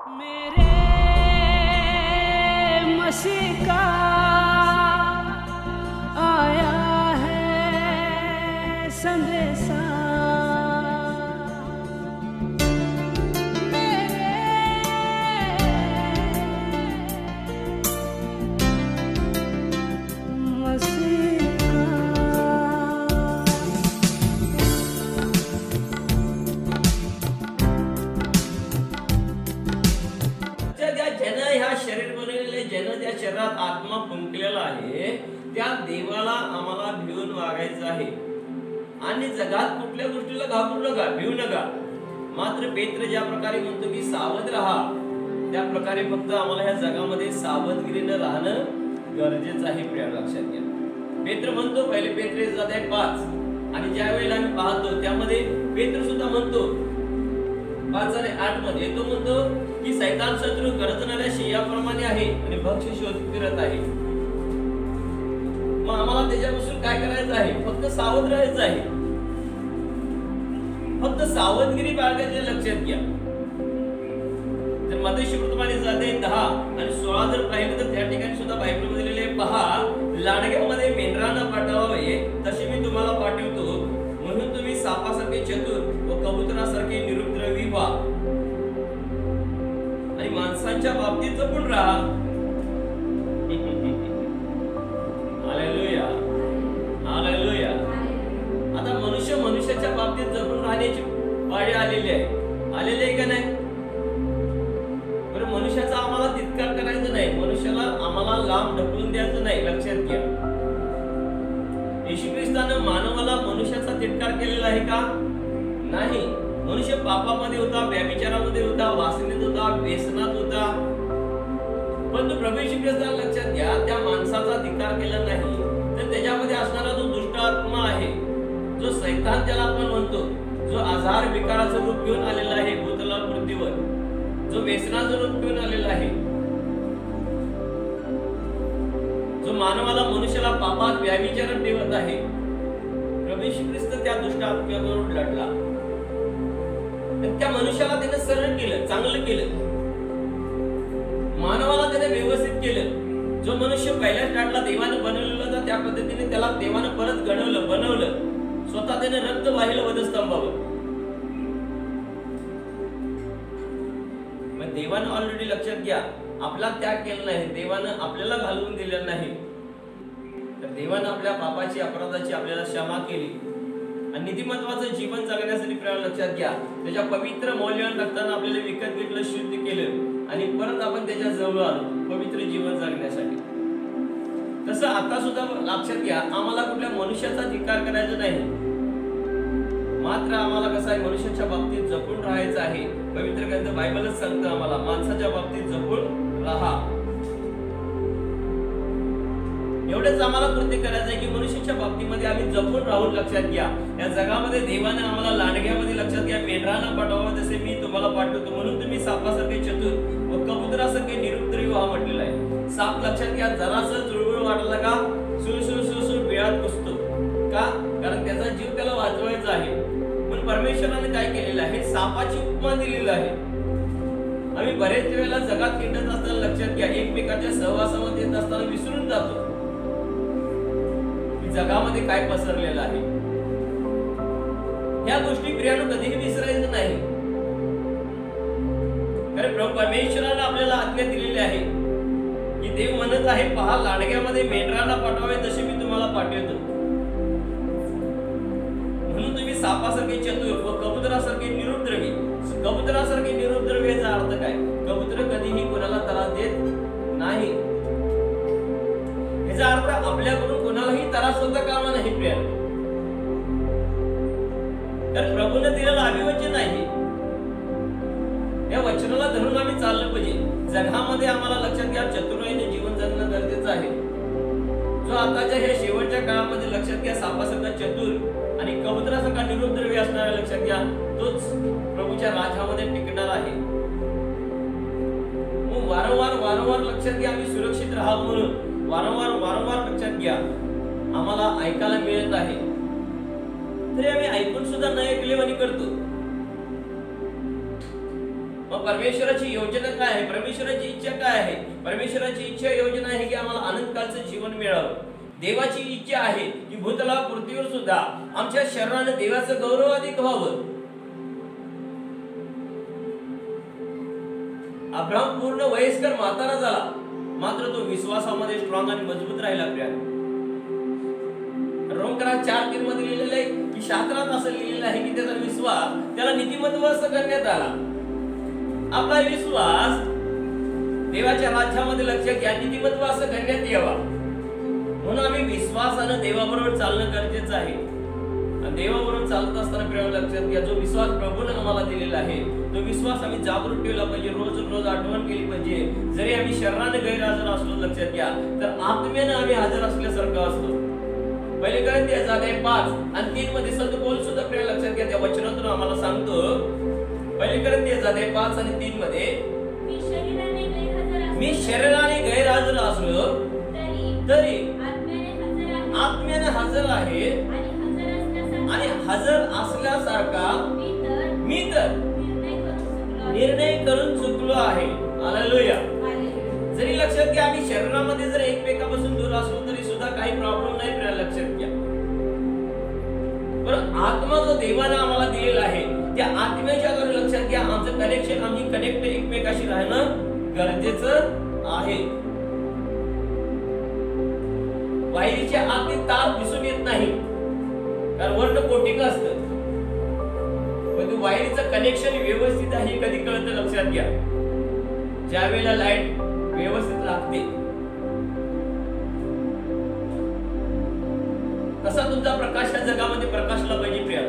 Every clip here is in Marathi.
मेरे मसीह का आया है संदेशा, मेरे मसीह का। ज्यानं ह्या शरीर बनवलेले, ज्यानं त्या शरीरात आत्मा फुंकलेला आहे, त्या देवाला आम्हाला भिवून वागायचं आहे. आणि जगात कुठल्या गोष्टीला घाबरू नका, भिवू नका. मात्र पेत्र ज्या प्रकारे म्हणतो की सावध राहा, त्या प्रकारे फक्त आम्हाला ह्या जगामध्ये सावधगिरीनं राहणं गरजेचं आहे. प्रिय लक्षात घ्या, पेत्र म्हणतो पहिले पेत्र 5 आणि ज्या वेळेला आम्ही पाहतो त्यामध्ये पेत्र सुद्धा म्हणतो 5 आणि 8 मध्ये तो म्हणतो की सैतान शत्रू गरजणाऱ्या शियाप्रमाणे आहे आणि भक्ष्य शोधत फिरत आहे. मग आम्हाला त्याच्यापासून काय करायचं आहे? फक्त सावध राहायचं आहे, फक्त सावधगिरी बाळगायची. लक्षात घ्या, तर मत्ती शुभवर्तमानी 10 आणि 16 जर पाहिलं तर त्या ठिकाणी सुद्धा बायबलमध्ये लिहिलेले आहे, पहा लांडग्यामध्ये मेंढरांना पाठवावे तसे मी तुम्हाला पाठवतो, म्हणून तुम्ही सापासारखे चतुर व कबुतरासारखे निरुपद्रवी व्हा आणि माणसांच्या बाबतीत जपून राहा. Hallelujah, hallelujah. आता मनुष्याच्या बाबतीत जपून राहण्याची पाळी आलेली आहे का नाही? बरं, मनुष्याचा आम्हाला तितकार करायचं नाही, मनुष्याला आम्हाला लांब ढकलून द्यायचं नाही. लक्षात घ्या, येशू ख्रिस्तानं मानवाला मनुष्याचा तिटकार केलेला आहे का? नाही. मनुष्य पापामध्ये होता, व्यभिचारामध्ये होता, वासनेत होता, व्यसनात होता. पण प्रभू येशू ख्रिस्तानं लक्षात घ्या, त्या माणसाचा धिक्कार केला नाही, तर त्याच्यामध्ये असणारा जो दुष्ट आत्मा आहे, जो सैतान ज्याला आपण म्हणतो, जो आजार विकाराचं रूप घेऊन आलेला आहे भूतलाल पृथ्वीवर, जो व्यसनाचं रूप घेऊन आलेला आहे, जो मानवाला मनुष्याला पापात व्यभिचारात ठेवत आहे, प्रभू येशू ख्रिस्त त्या दुष्ट आत्म्याबरोबर लढला. त्या मनुष्याला त्याने सरळ केलं, चांगलं केलं, मानवाला त्याने व्यवस्थित केलं. जो मनुष्य पहिल्या स्टार्टला देवाने बनवलेला होता त्या पद्धतीने त्याला देवाने परत घडवलं, बनवलं. स्वतः त्याने रक्त वाहिलं वधस्तंभावर. मग देवानं ऑलरेडी, लक्षात घ्या, आपला त्याग केला नाही, देवानं आपल्याला घालवून दिलेलं नाही. तर देवानं आपल्या पापाची, अपराधाची आपल्याला क्षमा केली आणि नीतिमत्वाचं जीवन जगण्यासाठी आपल्याला, लक्षात घ्या, त्याच्या पवित्र मौल्यवान रक्तानं आपल्याला विकत घेतलं, शुद्ध केलं आणि परत आपण त्याच्या जवळ आलो पवित्र जीवन जगण्यासाठी. तसं आता सुद्धा लक्षात घ्या, आम्हाला कुठल्या मनुष्याचा धिक्कार करायचा नाही, मात्र आम्हाला कसं आहे, मनुष्याच्या बाबतीत जपून राहायचं आहे. पवित्र ग्रंथ बायबलच सांगतं आम्हाला माणसाच्या बाबतीत जपून राहा. एवढंच आम्हाला कृत्य करायचं आहे की मनुष्याच्या बाबतीमध्ये आम्ही जपून राहून. लक्षात घ्या, या जगामध्ये देवाने आम्हाला लांडग्यामध्ये, लक्षात घ्या, मेंढरांना पाठवावं तसे मी तुम्हाला पाठवतो, म्हणून तुम्ही सापासारखे चतुर व कबुतरासारखे निरुपद्रवी व्हा म्हटलेलं आहे. साप, लक्षात घ्या, जरासं जुळवूळ वाटला का सुळसुळ बिळात घुसतो का? कारण त्याचा जीव त्याला वाचवायचा आहे. म्हणून परमेश्वराने काय केलेलं आहे, सापाची उपमा दिलेली आहे. आम्ही बरेच वेळेला जगात हिंडत असताना, लक्षात घ्या, एकमेकांच्या सहवासामध्ये येत असताना विसरून जातो जगामध्ये काय पसरलेलं आहे. ह्या गोष्टी प्रियानो कधीही विसरायचं नाही. कारण प्रभू परमेश्वराने आपल्याला आज्ञा दिलेली आहे की देव म्हणत आहे, पहा लांडग्यामध्ये मेंढरांना पाठवावे तसे मी तुम्हाला पाठवतो, म्हणून तुम्ही सापासारखे चतुर व कबुतरासारखे निरुपद्रवी. कबुतरासारखे निरुपद्रवी याचा अर्थ काय? कबूतर कधीही कोणाला त्रास देत नाही. याचा अर्थ आपल्याकडून कोणालाही त्रास होता कामा नाही. प्रिय, तर प्रभूने दिलेलं अभिवचन आहे, या वचनाला धरून आम्ही चाललं पाहिजे. जगामध्ये आम्हाला, लक्षात घ्या, चतुराईने जीवन जगणं गरजेचं आहे. जो आताच्या ह्या शेवटच्या काळामध्ये, लक्षात घ्या, सापासारखा चतुर आणि कबुतरासारखा निरुपद्रवी असणारा, लक्षात घ्या, तोच प्रभूच्या राज्यामध्ये टिकणार आहे. मग वारंवार लक्षात घ्या, आम्ही सुरक्षित राहावं म्हणून वारंवार लक्षात घ्या, आम्हाला ऐकायला मिळत आहे, तरी आम्ही ऐकून सुद्धा न ऐकलेवानी करतो. मग परमेश्वराची योजना काय आहे, परमेश्वराची इच्छा काय आहे? परमेश्वराची इच्छा योजना आहे की आम्हाला अनंतकाळचं जीवन मिळावं. देवाची इच्छा आहे की भूतला पृथ्वीवर सुद्धा आमच्या शरीराने देवाचं गौरव अधिक व्हावं. अब्राहम पूर्ण वयस्कर म्हातारा झाला, मात्र तो विश्वासामध्ये स्ट्रॉंग आणि मजबूत राहिला. रोमकरात 4:3 मध्ये लिहिलेलं आहे की शास्त्रात असं लिहिलेलं आहे की त्याचा विश्वास त्याला नीतिमत्व असं करण्यात आला. आपला विश्वास देवाच्या राज्यामध्ये लक्षात घ्या, नीतिमत्व असं करण्यात यावा. म्हणून आम्ही विश्वासानं देवाबरोबर चालणं गरजेचं आहे. आणि देवाबरोबर चालत असताना प्रियाला लक्षात घ्या, जो विश्वास प्रभूने आम्हाला दिलेला आहे तो विश्वास आम्ही जागृत ठेवला पाहिजे, रोज रोज आठवण केली पाहिजे. जरी आम्ही शरीराने गैरहजर असलो लक्षात घ्या, तर आत्म्याने आम्ही हजर असल्यासारखं असतो. पहिले कोरिंथीय 5 आणि 3 मध्ये संत पौल सुद्धा प्रियाला लक्षात घ्या, त्या वचनातून आम्हाला सांगतो. पहिले कोरिंथीय 5 आणि 3 मध्ये मी शरीराने गैरहजर असलो तरी आत्म्याने हजर आहे आणि हजर असल्यासारखा मी तर निर्णय करून चुकलो आहे. हालेलुया. जरी लक्षात घ्या आम्ही शरीरामध्ये जर एकमेकांपासून दूर असलो तरी सुद्धा काही प्रॉब्लेम नाही. लक्षात घ्या, पण आत्मा जो देवाने आम्हाला दिलेला आहे त्या आत्म्याच्या द्वारे लक्षात घ्या आमचं कनेक्शन, आम्ही कनेक्ट एकमेकाशी राहणं गरजेचं आहे. वायरीच्या आतली तार दिसून येत नाही कारण वर्ण कोटिक असतं, पण वायरीचं कनेक्शन व्यवस्थित आहे कधी कळतं. लक्षात घ्या, ज्या वेळेला लाईट व्यवस्थित लागते तसा तुमचा प्रकाश या जगामध्ये प्रकाशला पाहिजे. प्रिया,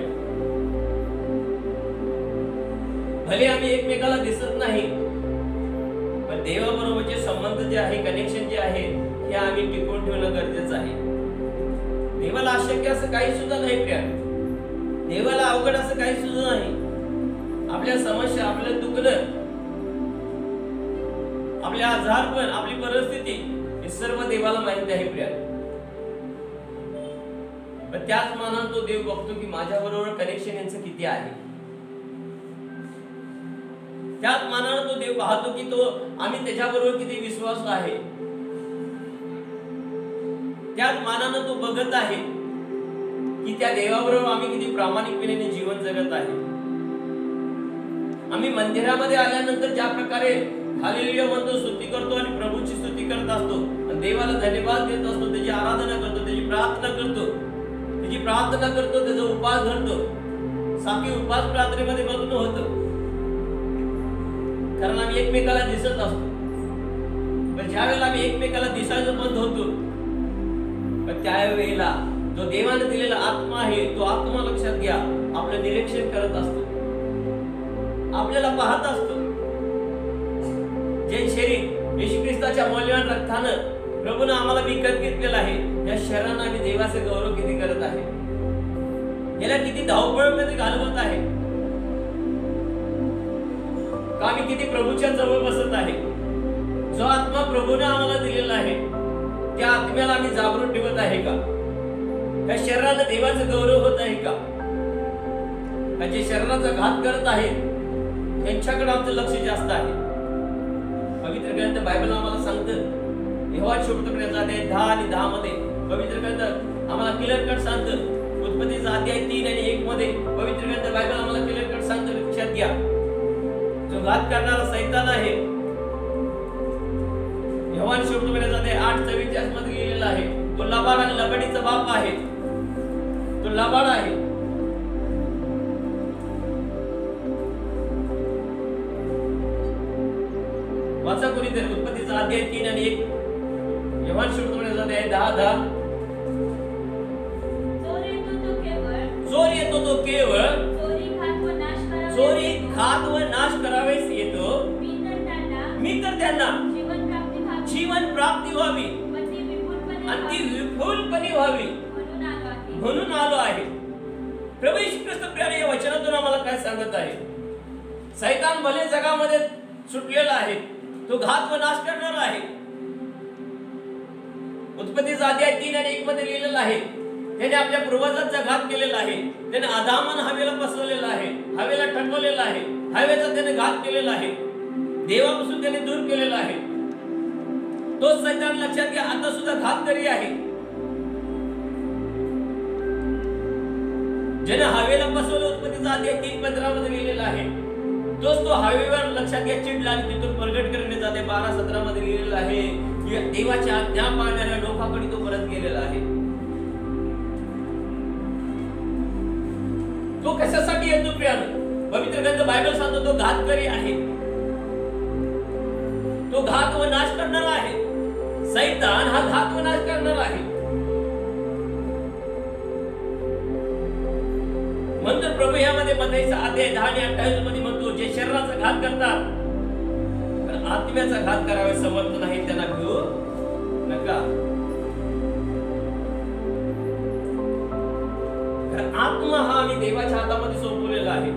भले आम्ही एकमेकाला दिसत नाही पण देवाबरोबरचे संबंध जे आहे, कनेक्शन जे आहे हे आम्ही टिकवून ठेवणं गरजेचं आहे. देवाला अशक्य असं काही सुद्धा नाही. प्रिया, देवाला अवघड असं काही सुद्धा नाही. आपल्या समस्या, आपलं दुखणं, आपले आजारपण, आपली परिस्थिती हे सर्व देवाला माहिती आहे. प्रिया, पण त्याच मानाने तो देव बघतो की माझ्या बरोबर कनेक्शन यांचं किती आहे. त्याच मानाने तो देव पाहतो की तो आम्ही त्याच्याबरोबर किती विश्वास आहे. त्याच मानाने तो बघत आहे की त्या देवाबरोबर आम्ही किती प्रामाणिकपणे जीवन जगत आहे. आम्ही मंदिरामध्ये आल्यानंतर ज्या प्रकारे हालेलुया म्हणतो, स्तुती करतो आणि प्रभूची स्तुती करत असतो आणि देवाला धन्यवाद देत असतो, त्याची आराधना करतो, त्याची प्रार्थना करतो, त्याचा उपास धरतो. साखी उपास प्रार्थनेमध्ये मग्न होतो कारण आम्ही एकमेकाला दिसत असतो. पण ज्या वेळेला आम्ही एकमेकाला दिसायचं बंद होतो, पण त्यावेळेला जो देवाने दिलेला आत्मा आहे तो आत्मा लक्षात घ्या आपलं निरीक्षण करत असतो, आपल्याला पाहत असतो. जे शरीर येशू ख्रिस्ताच्या मौल्यवान रक्तानं प्रभूने आम्हाला विकत घेतलेलं आहे, या शरीराने आम्ही देवाचे गौरव किती करत आहे, याला किती धावपळमध्ये घालवत आहे, का आम्ही किती प्रभूच्या जवळ बसत आहे. जो आत्मा प्रभूने आम्हाला दिलेला आहे त्या आत्म्याला आम्ही जागृत ठेवत आहे का? या शरीराला देवाचं गौरव होत आहे का? जे शरीराचा घात करत आहे त्यांच्याकडे आमचं लक्ष जास्त आहे. पवित्र ग्रंथ बायबल आम्हाला सांगतं, यहोवा शोधण्याचा अध्याय 10 आणि 10 मध्ये पवित्र ग्रंथ आम्हाला क्लिअर कट सांगतं. उत्पत्तीचा अध्याय 3 आणि 1 मध्ये पवित्र ग्रंथ बायबल आम्हाला क्लिअर कट सांगतं. लक्षात घ्या, जो घात करणारा शैतान आहे, यहोवा शोधण्याचा अध्याय 8:44 मध्ये लिहिलेला आहे, तो लबाड आणि लबाडीचा बाप आहे. तो लबाड आहे. वाचा कोणीतरी उत्पत्तीचा अध्याय 3 आणि 1, यहोवा शोधण्याचा अध्याय 10:10. चोर येतो तो केवळ चोरी, घात व नाश करावेस येतो. मी तर त्यांना जीवन प्राप्ती व्हावी आणि ती विपुलपणे व्हावी म्हणून आलो आहे. प्रभू येशू ख्रिस्त प्रिय, या वचनातून आम्हाला काय सांगत आहे? शैतान भले जगामध्ये सुटलेला आहे, तो घात व नाश करणारा आहे. उत्पत्तीचा अध्याय 3 आणि 1 मध्ये लिहिलेला आहे, त्याने आपल्या पूर्वजांचा घात केलेला आहे. त्याने आदामानं हवेला पसरवलेला आहे, हवेला ठकवलेला आहे, हवेचा त्याने घात केलेला आहे. देवापासून त्याने दूर केलेला आहे. तो सैतान लक्षात घ्या आता सुद्धा घातकरी आहे. ज्याने हवेला बसवलं उत्पत्तीचा अध्याय 3:15 मध्ये लिहिलेला आहे. तोच तो हवेवर लक्षात घ्या चिडला आणि तिथून प्रगट करण्यात जाते 12:17 मध्ये लिहिलेलं आहे की देवाच्या आज्ञा पाळणाऱ्या लोकांकडे तो परत गेलेला आहे. तो कशासाठी येतो प्रियानो? पवित्र ग्रंथ बायबल सांगतो तो घातकरी आहे. तो घात व नाश करणारा आहे. सैतान हा घात व नाश करणारा आहे. म्हणून प्रभू यामध्ये मत्थीचा अध्याय 10 आणि 28 मध्ये म्हणतो जे शरीराचा घात करतात पण आत्म्याचा घात करावे समर्थ नाही त्यांना घेऊ नका. आत्मा हा आम्ही देवाच्या हातामध्ये सोपवलेला आहे.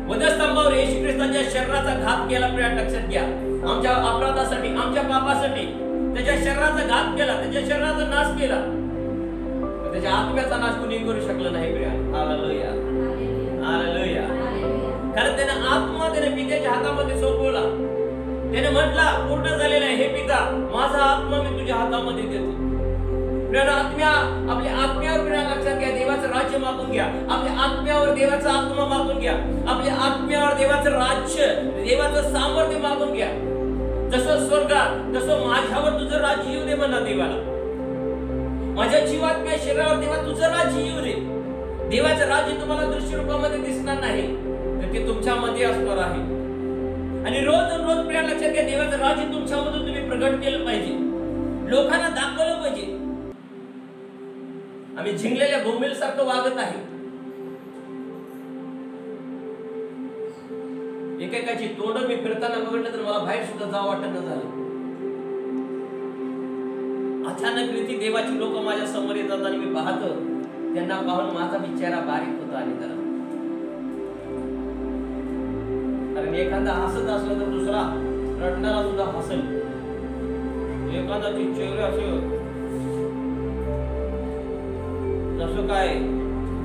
वधस्तंभावर येशू ख्रिस्ताच्या शरीराचा घात केला. प्रिय लक्षात घ्या आमच्या अपराधासाठी आमच्या पापासाठी त्याच्या शरीराचा घात केला. त्याच्या शरीराचा नाश केला. त्याच्या आत्म्याचा नाश कुणी करू शकलं नाही. प्रिय हालेलुया हालेलुया. कारण त्याने आत्मा त्याने पित्याच्या हातामध्ये सोपवला. त्याने म्हटला पूर्ण झालेला आहे हे पिता माझा आत्मा मी तुझ्या हातामध्ये देतो. आत्म्या आपल्या आत्म्यावर लक्षात घ्या देवाचं राज्य मागून घ्या. आपल्या आत्म्यावर देवाचा आत्मा मागून घ्या. आपल्या आत्म्यावर देवाचं राज्य देवाचं सामर्थ्य मागून घ्या. जसं स्वर्गात तसं माझ्यावर तुझं राज्य येऊ दे म्हणा देवाला. माझ्या जीवात्म्या शरीरावर देवा तुझं राज्य येऊ दे. देवाचं राज्य तुम्हाला दृश्य रूपामध्ये दिसणार नाही तर ते तुमच्यामध्ये असणार आहे. आणि रोज रोज प्रिय लक्षात घ्या देवाचं राज्य तुमच्यामधून तुम्ही प्रगट केलं पाहिजे. लोकांना दाखवलं पाहिजे. आम्ही झिंगलेल्या बोंबील सारखं वागत आहे. एकेकाची तोंड मी फिरताना बघितलं तर मला बाहेर सुद्धा जावं वाटत झालं. अचानक रीती देवाची लोक माझ्या समोर येतात आणि मी पाहतो त्यांना पाहून माझा विचारा बारीक होता. आणि जरा कारण एखादा हसत असला तर दुसरा रडणारा सुद्धा हसेल. एखाद्याचे चेहरे असे जसं काय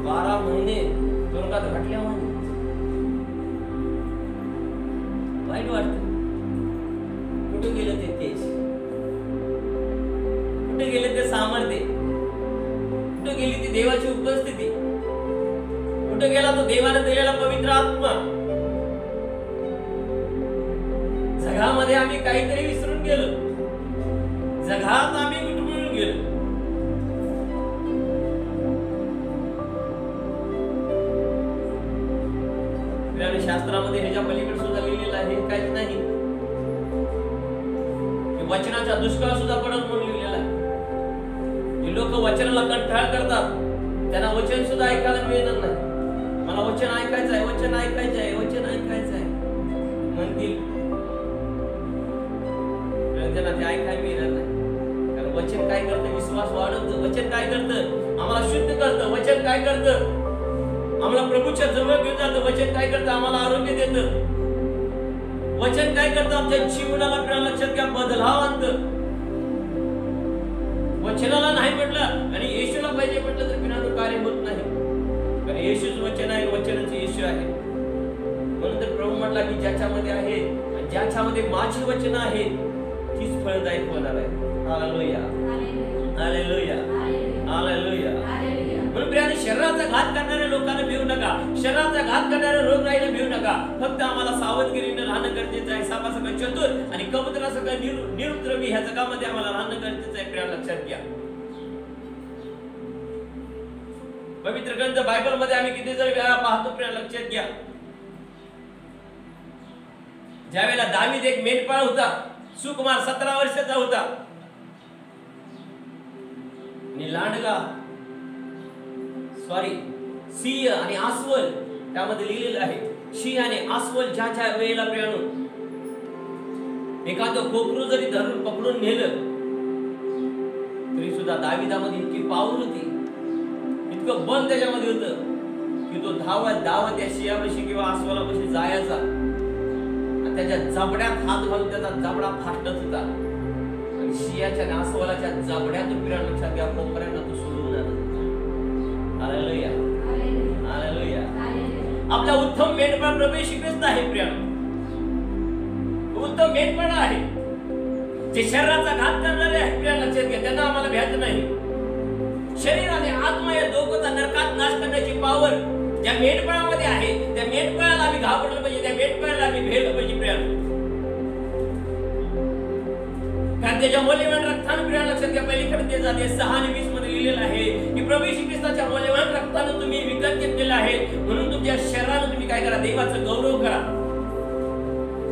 12 महिने तुरुंगात घातल्यामुळे वाईट वाटत. कुठे गेलं ते तेज? कुठे गेले ते सामर्थ्य? कुठे गेली ती देवाची उपस्थिती? कुठे गेला तो देवाने दिलेला पवित्र आत्मा? जगामध्ये आम्ही काहीतरी विसरून गेलो. जगात आम्ही गुटमुळून गेलो. शास्त्रामध्ये ह्याच्या पलीकडे सुद्धा लिहिलेलं आहे काहीच नाही. वचनाचा दुष्काळ सुद्धा पडत म्हणून लिहिलेला आहे. जे लोक वचनाला कंटाळ करतात त्यांना वचन सुद्धा ऐकायला मिळणार नाही. मला वचन ऐकायचं आहे वचन ऐकायचं आहे वचन ऐकायचं आहे म्हणतील त्यांना ते ऐकायला मिळणार नाही. कारण वचन काय करतं? विश्वास वाढवतं. वचन काय करतं? आम्हाला शुद्ध करतं. वचन काय करतं? आम्हाला प्रभूच्या जवळ घेऊन जातं. वचन काय करतं? आम्हाला आरोग्य देतं. वचन काय करतं? आमच्या जीवनाला आपल्या लक्षात घ्या बदलाव आणतं. वचनाला नाही म्हटलं आणि येशूला पाहिजे म्हटलं तर बिना कार्य होत नाही. कारण येशूच वचन आहे. वचनच येशू आहे. म्हणून तर प्रभू म्हटला की ज्याच्यामध्ये आहे ज्याच्यामध्ये माझी वचन आहे तीच फळदायक होणार आहे. Hallelujah hallelujah hallelujah. म्हणून प्रियाने शरीराचा घात करणाऱ्या लोकांना भिवू नका. शरीराचा घात करणाऱ्या रोगराईला भिवू नका. फक्त आम्हाला सावधगिरीने राहणं गरजेचं आहे. सापासकट चतुर आणि कबुतरासकट निरुपद्रवी ह्या जगामध्ये आम्हाला राहणं गरजेचं आहे. प्रिया लक्षात घ्या. पवित्र ग्रंथ बायबल मध्ये आम्ही किती जर वेळा पाहतो प्रिया लक्षात घ्या. ज्यावेळेला दावीद एक मेंढपाळ होता. सुकुमार 17 वर्षाचा होता आणि लांडगा सिंह आणि अस्वल त्यामध्ये लिहिलेलं आहे. सिंह आणि अस्वल ज्या वेळेला प्रियानो एखादं कोकरू जरी धरून पकडून नेलं तरी सुद्धा दाविदामध्ये इतकी पावर होती इतकं बल त्याच्यामध्ये होतं की तो धावत त्या सिंहापाशी किंवा अस्वलापाशी जायचा आणि त्याच्या जबड्यात हात घालून त्याचा जबडा फाटत होता आणि सिंहाच्या आणि अस्वलाच्या जबड्यातून प्रिया लक्षात घ्या कोपऱ्यांना तो सोडून आणत. Hallelujah hallelujah. आपल्या उत्तम मेंढपाळ प्रभू येशू ख्रिस्त आहे प्रियानो. उत्तम मेंढपाळ आहे. जे शरीराचा घात करणारे आहेत प्रियानो, लक्षात घ्या, त्यांना आम्हाला भ्यायचं नाही. शरीर आणि आत्मा या दोघांचा नरकात नाश करण्याची पावर ज्या मेंढपाळामध्ये आहे, त्या मेंढपाळाला आम्ही घाबरलं पाहिजे, त्या मेंढपाळाला आम्ही भेटलं पाहिजे प्रियानो. कारण त्याच्या मौल्यवान रक्ताने प्रिया, लक्षात घ्या, पलीकडे ते जाते 6:20 मध्ये लिहिलेलं आहे की प्रभू येशू ख्रिस्ताच्या मौल्यवान रक्ताने तुम्ही विकत घेतलेलं आहे, म्हणून तुमच्या शरीराने तुम्ही काय करा, देवाचा गौरव करा.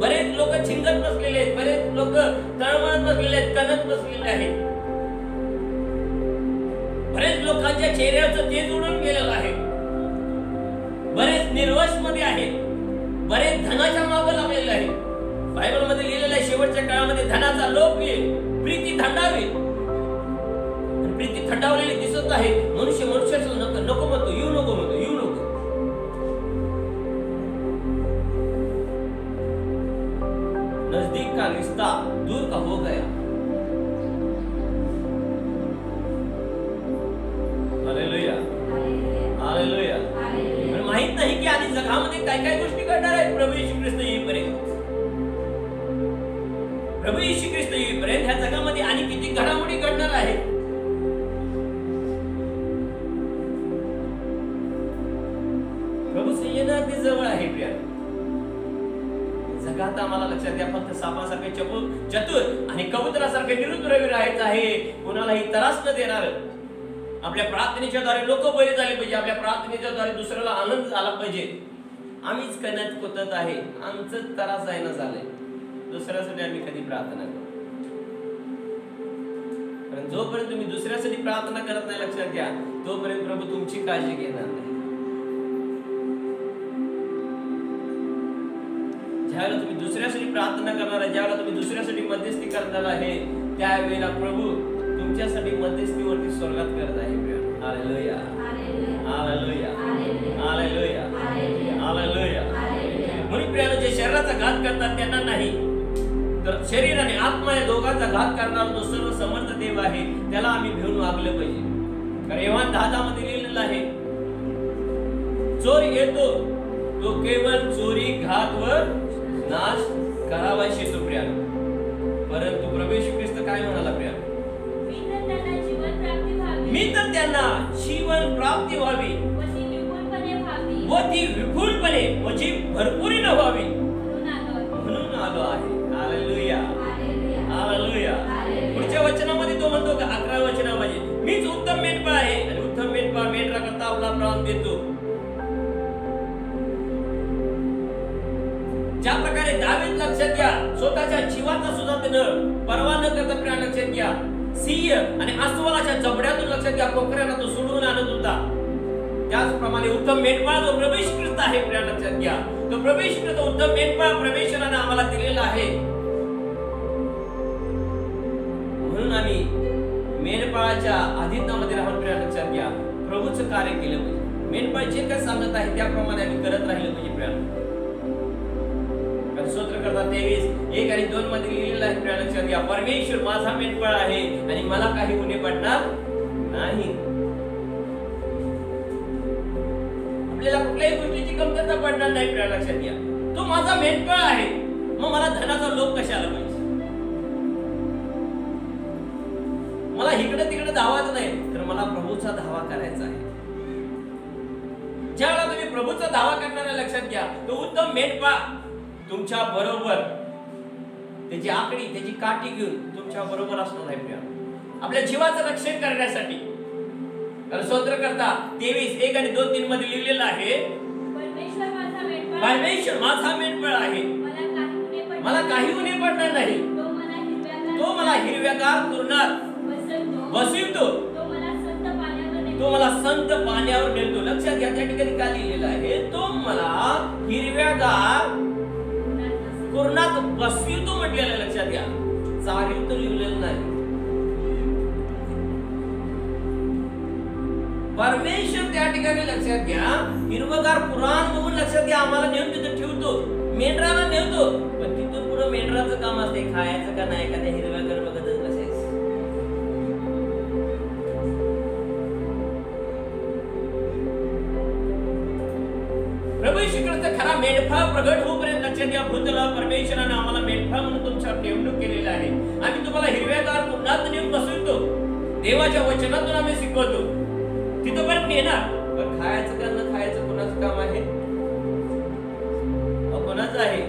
बरेच लोक छिंगत बसलेले आहेत, बरेच लोक तळमळत बसलेले आहेत, कणत बसलेले आहेत. बरेच लोकांच्या चेहऱ्याचं तेज उडून गेलेलं आहे. बरेच निर्वश मध्ये आहेत, बरेच धनाच्या मागे लागलेले आहेत. बायबल मध्ये लिहिलेलं आहे शेवटच्या काळामध्ये धनाचा लोभ येईल, प्रीती थंडावेल. प्रीती थंडावलेली दिसत आहे. मनुष्याचं नको म्हणतो, येऊ नको म्हणतो, येऊ नको. नजदीक का रिश्ता दूर का हो गया. Hallelujah, hallelujah. माहित नाही की आणि जगामध्ये काय काय गोष्टी घडणार आहेत प्रभू येशू ख्रिस्त येईपर्यंत. प्रभू येशू ख्रिस्त येईपर्यंत ह्या जगामध्ये आणि किती घडामोडी घडणार आहेत. प्रभूचं येणं अगदी जवळ आहे प्रिया. जगात आम्हाला लक्षात द्या, फक्त सापासारखे चतुर आणि कबुतरासारखे निरुद्रवी राहायचं आहे. कोणालाही त्रास न देणार. आपल्या प्रार्थनेच्या द्वारे लोक बरे झाले पाहिजे, आपल्या प्रार्थनेच्या द्वारे दुसऱ्याला आनंद झाला पाहिजे. आम्हीच कणत कोतत आहे, आमचं त्रास आहे ना झालंय, दुसऱ्यासाठी आम्ही कधी प्रार्थना करू. कारण जोपर्यंत तुम्ही दुसऱ्यासाठी प्रार्थना करत नाही, लक्षात घ्या, तोपर्यंत प्रभू तुमची काळजी घेणार नाही. ज्यावेळेला तुम्ही दुसऱ्यासाठी प्रार्थना करणार आहे, ज्यावेळेला तुम्ही दुसऱ्यासाठी मध्यस्थी करणार आहे, त्यावेळेला प्रभू तुमच्यासाठी मध्यस्थीवरती स्वर्गात करत आहे. Hallelujah, hallelujah, hallelujah, hallelujah. म्हणून प्रियानो, जे शरीराचा घात करतात त्यांना नाही, तर शरीर आणि आत्मा या दोघांचा घात करणारा जो सर्व समर्थ देव आहे, त्याला आम्ही भिवून वागलं पाहिजे. कारण योहान 10:10 मध्ये लिहिलेलं आहे, चोर येतो तो केवळ चोरी, घात व नाश करावायची येतो प्रियानो. परंतु प्रभू येशू ख्रिस्त काय म्हणाला प्रियानो? मी तर त्यांना जीवन प्राप्ती व्हावी व ती विपुलपणे म्हणजे भरपुरीने व्हावी म्हणून आलो आहे. Hallelujah, hallelujah. पुढच्या वचनामध्ये तो म्हणतो, 11व्या वचनामध्ये, मीच उत्तम मेंढपाळ आहे आणि उत्तम मेंढपाळ मेंढराकरता आपला प्राण देतो. ज्या प्रकारे दावीद, लक्षात घ्या, स्वतःच्या जीवाचा सुद्धा त्यानं पर्वा न करता प्राण, लक्षात घ्या, सिंह आणि अस्वलाच्या जबड्यातून, लक्षात घ्या, कोकऱ्याला तो सोडवून आणत होता. त्याचप्रमाणे उत्तम मेंढपाळ जो प्रभू येशू ख्रिस्त आहे प्रिया, लक्षात घ्या, तो प्रभू येशू ख्रिस्त उत्तम मेंढपाळ परमेश्वराने आम्हाला दिलेला आहे. म्हणून आम्ही मेंढपाळाच्या अधीनामध्ये राहून प्रिया, लक्षात घ्या, प्रभूचं कार्य केलं पाहिजे. मेंढपाळ जे काय सांगत आहे त्याप्रमाणे आम्ही करत राहिलं पाहिजे प्रिया. स्तोत्र करता 23:1 आणि 2 मध्ये लिहिलेलं आहे प्रिया, लक्षात घ्या, परमेश्वर माझा मेंढपाळ आहे आणि मला काही उणे पडणार नाही. आपल्याला कुठल्याही गोष्टीची कमतरता पडणार नाही प्रिया, लक्षात घ्या. तो माझा मेंढपाळ आहे, मग मला धनाचा लोभ कशाला पाहिजे? मला इकडे तिकडे धावायचं नाही, तर मला प्रभूचा धावा करायचा आहे. ज्यावेळेला तुम्ही प्रभूचा धावा करणारा, लक्षात घ्या, तो उत्तम मेंढपाळ तुमच्या बरोबर त्याची आकडी, त्याची काठी घेऊन तुमच्या बरोबर असणार आहे प्रिया, आपल्या जीवाचं रक्षण करण्यासाठी. स्तोत्र करता 23:1 आणि 2-3 मध्ये लिहिलेलं आहे, परमेश्वर माझा मेंढपाळ आहे, मला काही उणे पडणार नाही. तो मला हिरव्यागार कुरणात बसवितो, तो मला संत पाण्यावर नेतो. लक्षात घ्या, त्या ठिकाणी काय लिहिलेलं आहे, तो मला हिरव्यागार कुरणात बसवितो म्हटलेलं, लक्षात घ्या, चारिव तर लिहिलेलं नाही. परमेश्वर त्या ठिकाणी, लक्षात घ्या, हिरवगार कुराण बघून, लक्षात घ्या, आम्हाला नेऊन तिथे ठेवतो, मेंढराला नेवतो. पण तिथून पुढे मेंढराचं काम असते, खायचं का नाही, का त्या हिरव्यागार बघतच बसायचं. प्रभू येशू ख्रिस्त खरा मेंढपाळ प्रगट होईपर्यंत लक्षात घ्या, भूतलावर परमेश्वराने आम्हाला मेंढपाळ म्हणून तुमच्यावर नेमणूक केलेली आहे. आम्ही तुम्हाला हिरव्यागार कुंडात नेऊन बसवतो, देवाच्या वचनातून आम्ही शिकवतो, तिथपर्यंत नेणार. पण खायचं का न खायचं कोणाचं काम आहे? कोणाचं आहे?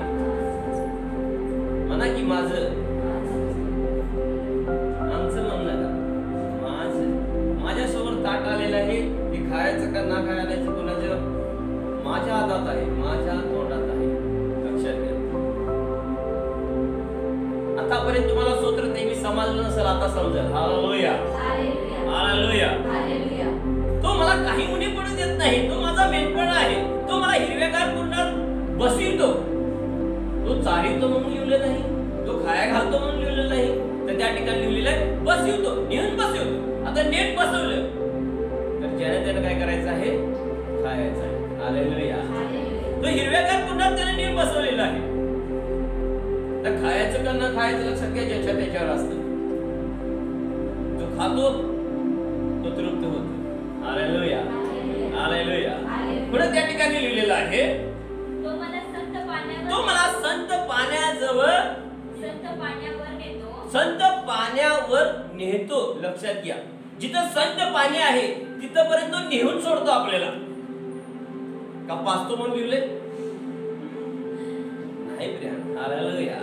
म्हणा की माझं, आमचं म्हणणं का माझं. माझ्यासमोर ताट आलेलं आहे, ते खायचं का ना खायचं कोणाचं? माझ्या हातात आहे, माझ्या तोंडात आहे. लक्षात घ्या. आतापर्यंत तुम्हाला स्तोत्र ते मी समजलं नसेल, आता समजेल. Hallelujah, hallelujah. तो मला काही उणे पडू देत नाही, तो माझा मेंढपाळ आहे. तो मला हिरव्यागार कुंडात बसवितो. तो चारितो म्हणून लिहिलं नाही, तो खाया घालतो म्हणून लिहिलं नाही. तर त्या ठिकाणी लिहिलेलं आहे बसवितो, नेऊन बसवितो. आता नेट बसवलं तर ज्याने त्याने काय करायचं आहे? खायचं आहे. हालेलुया. तो हिरव्यागार कुंडात त्याने नेऊन बसवलेला आहे. तर खायचं का न खायचं लक्षात घ्या, ज्याच्या त्याच्यावर असतं. जो खातो तो तृप्त होतो. Hallelujah, hallelujah. पुढे त्या ठिकाणी लिहिलेलं आहे, तो मला संत पाण्याजवळ, संत पाण्यावर नेतो. लक्षात घ्या, जिथं संत पाणी आहे तिथपर्यंत नेऊन सोडतो आपल्याला. का पाचतो म्हणून लिहिले नाही प्रिया. Hallelujah,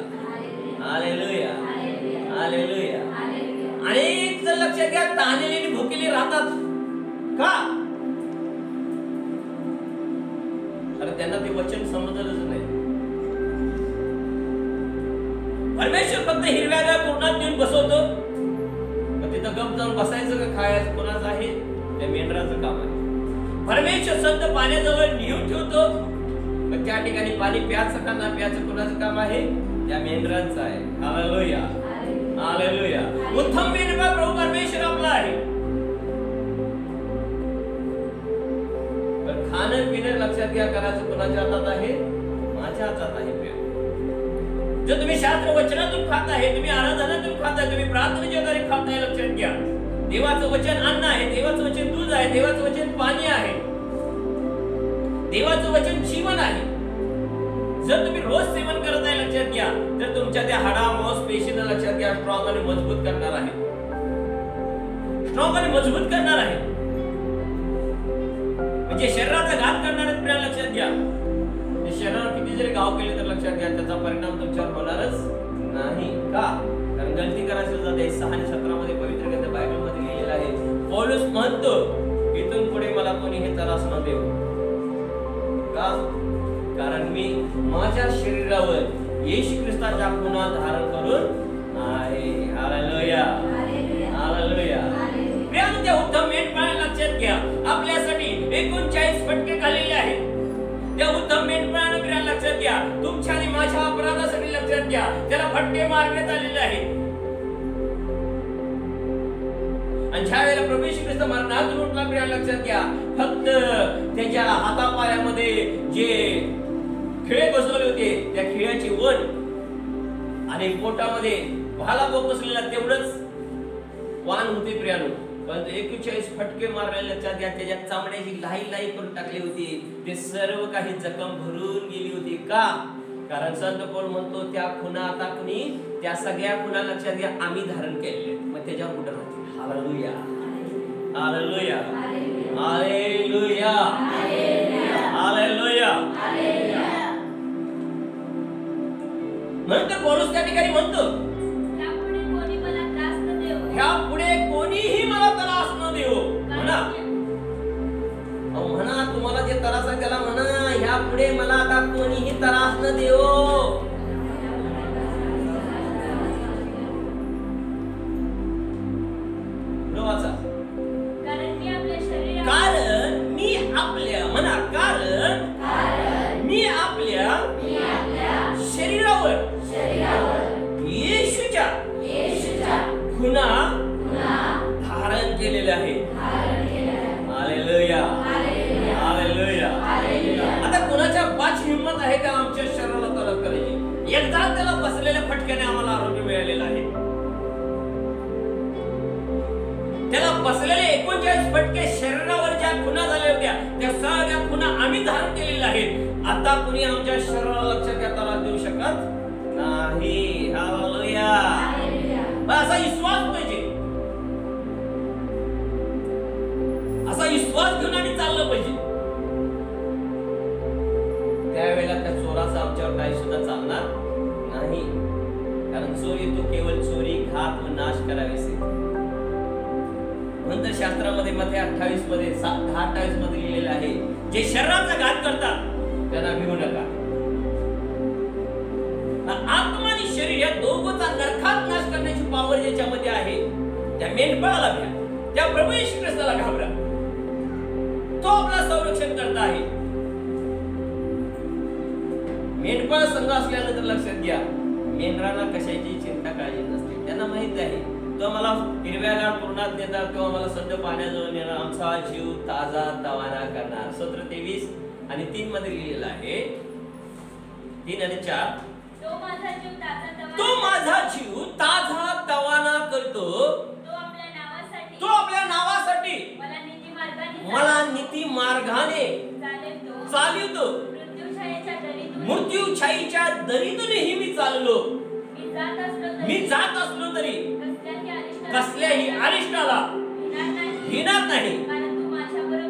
hallelujah, hallelujah. अनेक जण लक्षात घ्या ताणलेली आणि भुकेली राहतात. का? अरे त्यांना ते वचन समजलंच नाही. परमेश्वर फक्त हिरव्यागार कुंडात नेऊन बसवतो, पण तिथं गप जाऊन बसायचं का खायचं कोणाचं आहे? त्या मेंढराचं काम आहे. परमेश्वर संत पाण्याजवळ नेऊन ठेवतो, पण त्या ठिकाणी पाणी प्यायचं का ना प्यायचं कोणाचं काम आहे? त्या मेंढराचं आहे. Hallelujah, hallelujah. उत्तम मेंढपाळ प्रभू परमेश्वर आपला आहे. पण खाणं पिणं लक्षात घ्या करायचं कोणाच्या हातात आहे? माझ्या हातात आहे. जर तुम्ही शास्त्र वचनातून खात आहे, तुम्ही आराधनातून खात आहे, तुम्ही प्रार्थनेच्या द्वारे खात आहे, लक्षात घ्या देवाचं वचन अन्न आहे, देवाचं वचन दूध आहे, देवाचं वचन पाणी आहे, देवाचं वचन जीवन आहे. जर तुम्ही रोज सेवन करत आहे, लक्षात घ्या, तर तुमच्या त्या हाडा मांस पेशींना लक्षात घ्या स्ट्रॉंग आणि मजबूत करणार आहे. स्ट्रॉंग आणि मजबूत करणार आहे. म्हणजे शरीराचा घात करणारे प्रिय लक्षात घ्या. शरीरावर किती जरी गाव केले तर लक्षात घ्या त्याचा परिणाम तुमच्यावर होणारच नाही. का? कारण गलती करायची जाते. 6 आणि 17 मध्ये पवित्र ग्रंथ बायबल मध्ये लिहिलेलं आहे. पौलुस म्हणतो इथून पुढे मला कोणी हे त्रास न देऊ. का? कारण मी माझ्या शरीरावर येशू ख्रिस्ताच्या खुणा धारण करून आहे. Hallelujah, hallelujah. प्रिय त्या उत्तम मेंढपाळ लक्षात घ्या आपल्यासाठी 39 फटके खाल्लेले आहेत. त्या उत्तम मेंढपाळाने प्रिय लक्षात घ्या तुमच्या आणि माझ्या अपराधासाठी लक्षात घ्या त्याला फटके मारण्यात आलेले आहेत. आणि ज्या वेळेला प्रभू येशू ख्रिस्त मरणातून उठला प्रिय लक्षात घ्या फक्त त्याच्या हातापायामध्ये जे खिळे बसवले होते त्या खिळ्याची वन आणि पोटामध्ये भाला बसलेला तेवढंच वाण होते प्रियानो. पण 41 फटके मारलेले लक्षात घ्या त्याच्या चामड्याची लाई लाई करून टाकली होती. ते सर्व काही जखम भरून गेली होती. का? कारण संत पौल म्हणतो त्या खुणा आता कुणी त्या सगळ्या खुणा लक्षात घ्या आम्ही धारण केले. मग त्याच्यावर कुठं राहते? Hallelujah, hallelujah, hallelujah, hallelujah. नंतर पौलुस त्या ठिकाणी म्हणतो ह्यापुढे कोणीही मला त्रास न देऊ. म्हणा म्हणा तुम्हाला जे त्रास आहे त्याला म्हणा ह्यापुढे मला आता कोणीही त्रास न देऊ. कारण मी आपल्या शरीरावर येशूच्या खुणा धारण केलेले आहे. Hallelujah, hallelujah. आता कोणाच्या पाच हिम्मत आहे का आमच्या शरीराला तलक करायची? घ्या, त्या सगळ्या खुणा आम्ही धारण केलेल्या आहेत. आता कुणी आमच्या शरीराला लक्षात घ्या त्रास देऊ शकत नाही. हालेलुया. असा विश्वास पाहिजे, असा विश्वास घेऊन आम्ही चाललं पाहिजे. त्यावेळेला त्या चोराचा आमच्यावर काही सुद्धा चालणार नाही, कारण चोरी तो केवळ चोरी, घात व नाश करावेस. नंतर शास्त्रामध्ये मध्य 28 मध्ये 28 मध्ये लिहिलेलं आहे, जे शरीराचा घात करतात त्यांना भिवू नका. आत्मा आणि शरीर या दोघांचा नरकात नाश करण्याची पॉवर ज्याच्यामध्ये आहे, त्या मेंढपाळाला भ्या, त्या प्रभू येशू ख्रिस्ताला घाबरा. तो आपला संरक्षण करता आहे. मेंढपाळ संघ असल्यानंतर लक्षात घ्या, मेंढरांना कशाची चिंता काळजी नसते. त्यांना माहित आहे तो मला हिरव्यागार पूर्णात नेणार किंवा मला सद्य पाण्याजवळ नेणार, आमचा जीव ताजा तवाना करणार. स्तोत्र 23 आणि 3 मध्ये लिहिलेलं आहे, 3 आणि 4. तो माझा जीव ताजा तवाना करतो, तो आपल्या नावासाठी मला नीती मार्गाने चालवतो. मृत्यू छाईच्या दरीतूनही मी चाललो, मी जात असलो तरी कसल्याही अरिष्टाला भिणार नाही,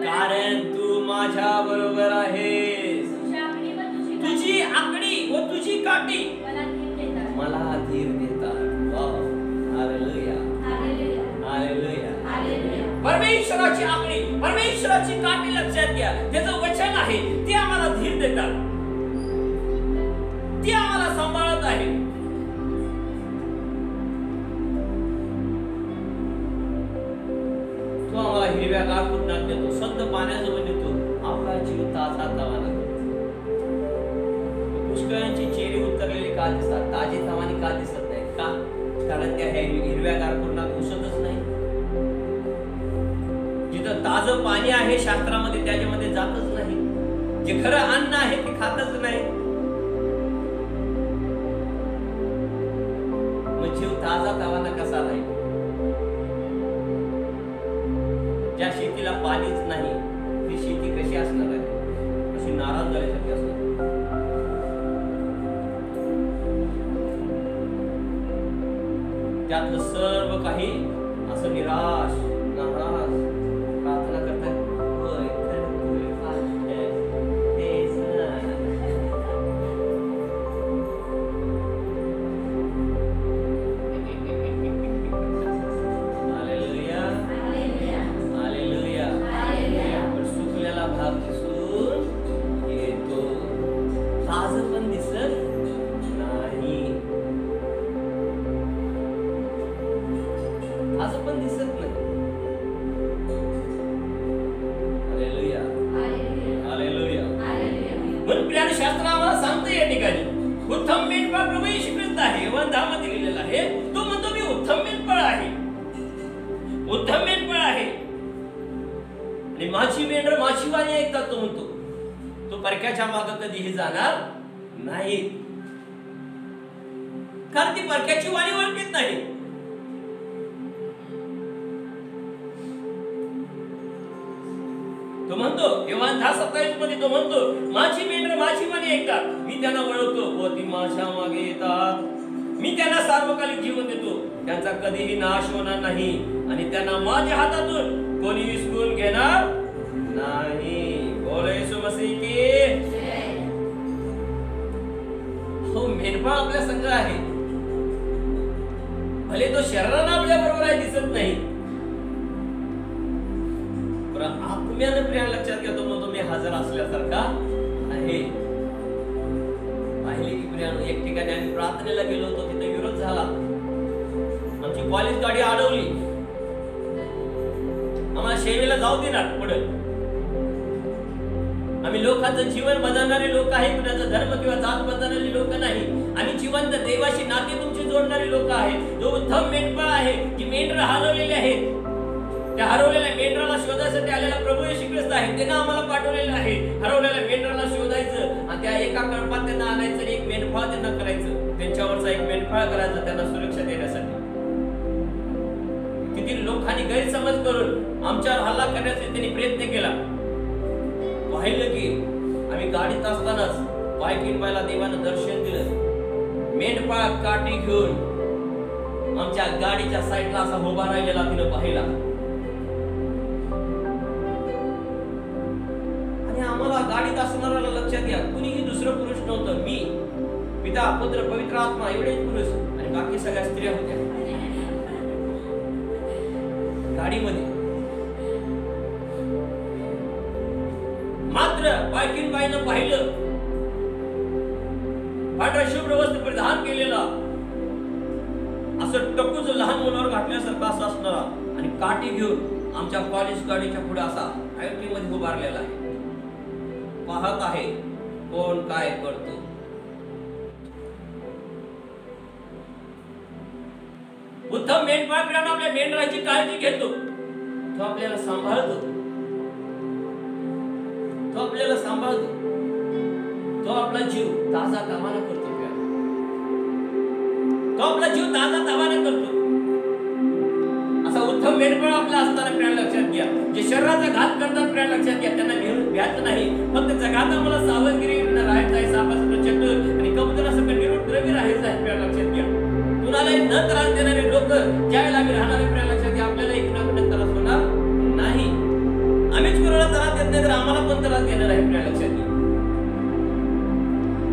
कारण तू माझ्या बरोबर आहेस. तुझी आकडी व तुझी काठी मला धीर देतात. Hallelujah, hallelujah. परमेश्वराची आकडी, परमेश्वराची काठी लक्षात घ्या, त्याचं वचन आहे, ते आम्हाला धीर देतात, ते आम्हाला सांभाळत आहे. तो आम्हाला हिरव्यागार कुटण्यात नेतो, सद्य पाण्याजवळ नेतो, आपला जीव ताजा तवाना करतो. पुष्कळांची चेहरे उतरलेले का दिसतात, ताजे तवाने का दिसत नाहीत? का? कारण त्या हिरव्यागार कुटण्यात घुसतच नाही. जिथं ताजं पाणी आहे शास्त्रामध्ये त्याच्यामध्ये जातच नाही, जे खरं अन्न आहे ते खातच नाही. मग जीव ताजा तवाना कसा राहील? ज्या शेतीला पाणीच नाही ती शेती कशी असणार आहे? कशी नाराज झाल्यासारखी असणार. त्यातलं सर्व काही असं निराश, नाराज, प्रार्थना करताय. माझी मेंढर माशीवाणी ऐकतात तो म्हणतो, तो परक्याच्या मागे कधीही जाणार नाही, कारण ती परक्याची वाणी ओळखत नाही. तो म्हणतो योहान 10:27 मध्ये तो म्हणतो, माझी मेंढर माझी वाणी ऐकतात, मी त्यांना ओळखतो व ती माझ्या मागे येतात. मी त्यांना सार्वकालिक जीवन देतो, त्यांचा कधीही नाश होणार नाही आणि त्यांना माझ्या हातातून कोणी हिसकून घेणार नाही. बोलो येशू मसीह की जय. हो, मेंढपाळ आपल्या संग आहे, भले तो शरीराने आपल्या बरोबर आहे दिसत नाही, पण आत्म्याने प्रिया लक्षात घ्या, तो म्हणतो मी हजर असल्यासारखा आहे. पाहिले की प्रिया, एक ठिकाणी आम्ही प्रार्थनेला गेलो होतो, तिथे विरोध झाला, आमची कॉलेज गाडी अडवली, आम्हाला शेवेला जाऊ देणार पुढे. आम्ही लोकांचं जीवन बदलणारे लोक आहे, कुणाचा धर्म किंवा जात बदलणारे लोक नाही. आम्ही जिवंत देवाशी नाते तुमची जोडणारे लोक आहेत. जो उत्तम मेंढपाळ आहे, जी मेंढर हरवलेली आहेत, त्या हरवलेल्या मेंढराला शोधायसाठी आलेला प्रभू येशू ख्रिस्त आहे, त्यांना आम्हाला पाठवलेलं आहे. हरवलेल्या मेंढराला शोधायचं आणि त्या एका कळपात त्यांना आणायचं आणि एक मेंढपाळ त्यांना करायचं, त्यांच्यावरचा एक मेंढपाळ करायचं त्यांना सुरक्षा देण्यासाठी. किती लोकांनी गैरसमज करून आमच्यावर हल्ला करण्याचा त्यांनी प्रयत्न केला, गाडीत असतानाच पायकीनबाईला देवानं दर्शन दिलं. मेंढपाळ काठी घेऊन आमच्या गाडीच्या साईडला असा उभा राहिलेला तिनं पाहिला आणि आम्हाला गाडीत असणाऱ्याला लक्षात घ्या, कुणीही दुसरं पुरुष नव्हतं. मी, पिता, पुत्र, पवित्र आत्मा एवढेच पुरुष आणि बाकी सगळ्या स्त्रिया होत्या गाडीमध्ये. मात्र पायकीनबाईनं पाहिलं, पांढरा शुभ्र वस्त्र परिधान केलेला, असं टकूच लहान मुलावर घातल्यासारखं असं असणारा आणि काठी घेऊन आमच्या कॉलेज गाडीच्या पुढे असा आयटी मध्ये उभारलेला आहे. पाहत आहे कोण काय करतो. उत्तम मेंढपाळाकडे आपल्या मेंढराची काळजी घेतो. तो आपल्याला सांभाळतो, तो आपल्याला सांभाळतो, तो आपला जीव ताजा तवाना करतो. तो आपला जीव ताजा तवाना करतो. असा उत्तम मेंढपाळ आपला असताना प्रिय लक्षात घ्या, जे शरीराचा घात करतात प्रिय लक्षात घ्या, त्यांना भ्यायचं नाही. फक्त जगात आम्हाला सावधगिरी राहायचं आहे. सापासकट चतुर आणि कबुतरासकट निरुद्रवी राहायचं आहे. प्रिय लक्षात घ्या, कुणालाही न त्रास देणारे लोक ज्यावेळेला आम्ही राहणार आहे, प्रिय लक्षात घ्या, आपल्याला कुणाकडे त्रास होणार नाही. आम्हीच कुणाला त्रास देत नाही तर आम्हाला पण त्रास देणार आहे. प्रिय लक्षात घ्या,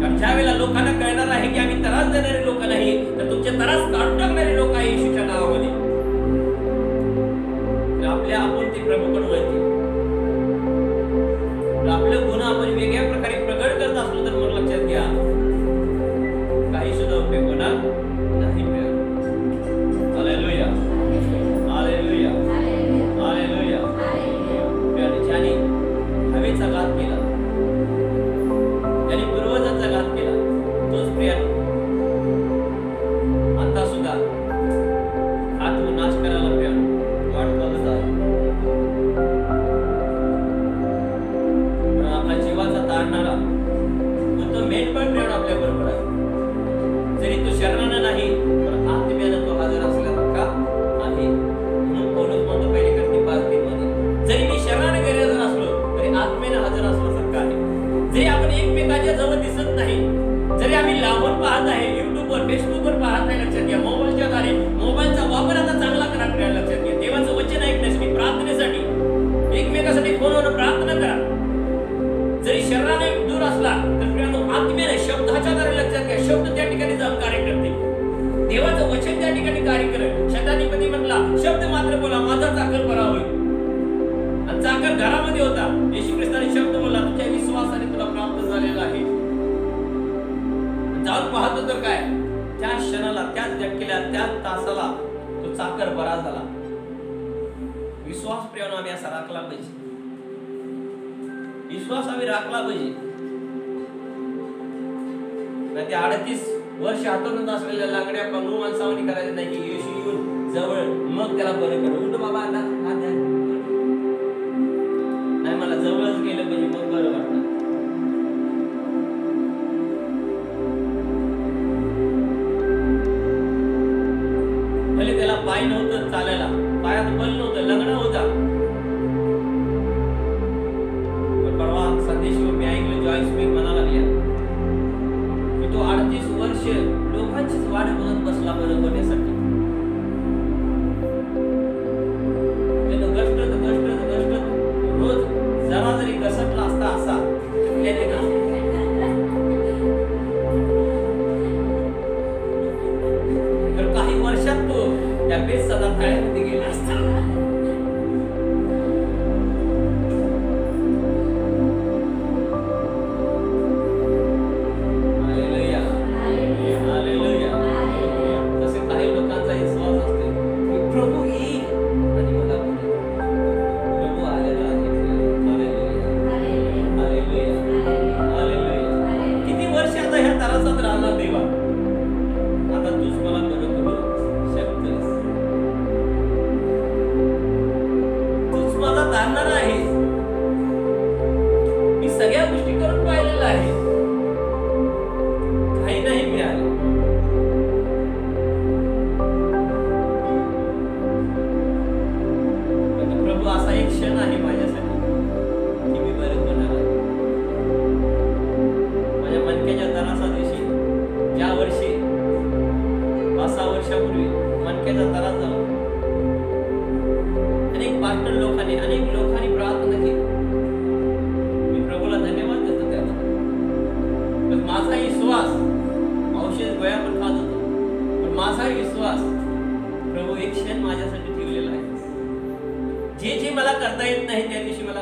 कारण ज्या वेळेला लोकांना कळणार आहे की आम्ही त्रास देणारे लोक नाही, तर तुमचे त्रास काढून टाकणारे लोक आहे येशूच्या नावामध्ये. आपल्या आपण ते प्रभूकडे वळतील. आपले गुन्हा आपण वेगळ्या प्रकारे प्रगट करत असलो तर मग लक्षात घ्या, काही सुद्धा उपयोग होणार नाही. Hallelujah, hallelujah, hallelujah. ज्याने हवेचा घात केला, ज्याने पूर्वजांचा घात केला, तोच प्रियानो आता सुद्धा हात नाश करायला प्रियानो वाट बघत आहे. आपला जीवाचा तारणारा तो मेंढपाळ प्रियानो आपल्या बरोबर आहे. जरी तो शरीरानं नाही पण आत्म्यानं तो हजर असल्यासारखा आहे. म्हणून पौलुस म्हणतो पहिली करती 5:3 मध्ये, जरी मी शरीराने गैरहजर असलो तरी आत्म्यानं हजर असल्यासारखा आहे. जरी आपण एकमेकाच्या जवळ दिसत नाही, जरी आम्ही लांबून पाहत आहे, युट्यूबवर फेसबुकवर पाहत नाही, लक्षात घ्या, मोबाईलच्या द्वारे मोबाईलचा वापर आता चांगला करा. आपल्याला लक्षात घ्या, देवाचं वचन ऐकण्यासाठी, प्रार्थनेसाठी, एकमेकासाठी फोनवर प्रार्थना करा. जरी शरीराने दूर असला तर आत्म्याने शब्दाच्या द्वारे, लक्षात घ्या, शब्द त्या ठिकाणी जाऊन कार्य करते. देवाचं वचन त्या ठिकाणी कार्य करत. शताधिपती म्हटला, शब्द मात्र बोला, माझा चाकर बरा होईल. आणि चाकर घरामध्ये होता. येशू ख्रिस्ताने शब्द बोलला, तुझ्या विश्वासाने तुला प्राप्त झालेला आहे. जाऊन पाहतो तर काय, त्या क्षणाला, त्याच झटकेला, त्याच तासाला तो चाकर बरा झाला. विश्वास प्रियानो आम्ही असा राखला पाहिजे. विश्वास आम्ही राखला पाहिजे. नाही ते 38 वर्ष हातोरत असलेल्या लाकड्या पांघरू माणसावणी करायचं नाही की येशू येऊन जवळ मग त्याला बरं कर. उठ बाबा आता नाही, मला जवळच गेलं पाहिजे मग बरं वाटतं. भले त्याला पाय नव्हतं चालायला, पायात बल नव्हतं, लग्न होता. परवा संदेशावर मी ऐकलं, जॉईस मी म्हणाला लागल्या की तो 38 वर्ष लोकांचीच वाट बघत बसला बरं होण्यासाठी. रोज जरा जरी घसटला असता असा तर काही वर्षात तो त्या बेस सदा तळ्यामध्ये गेला असता.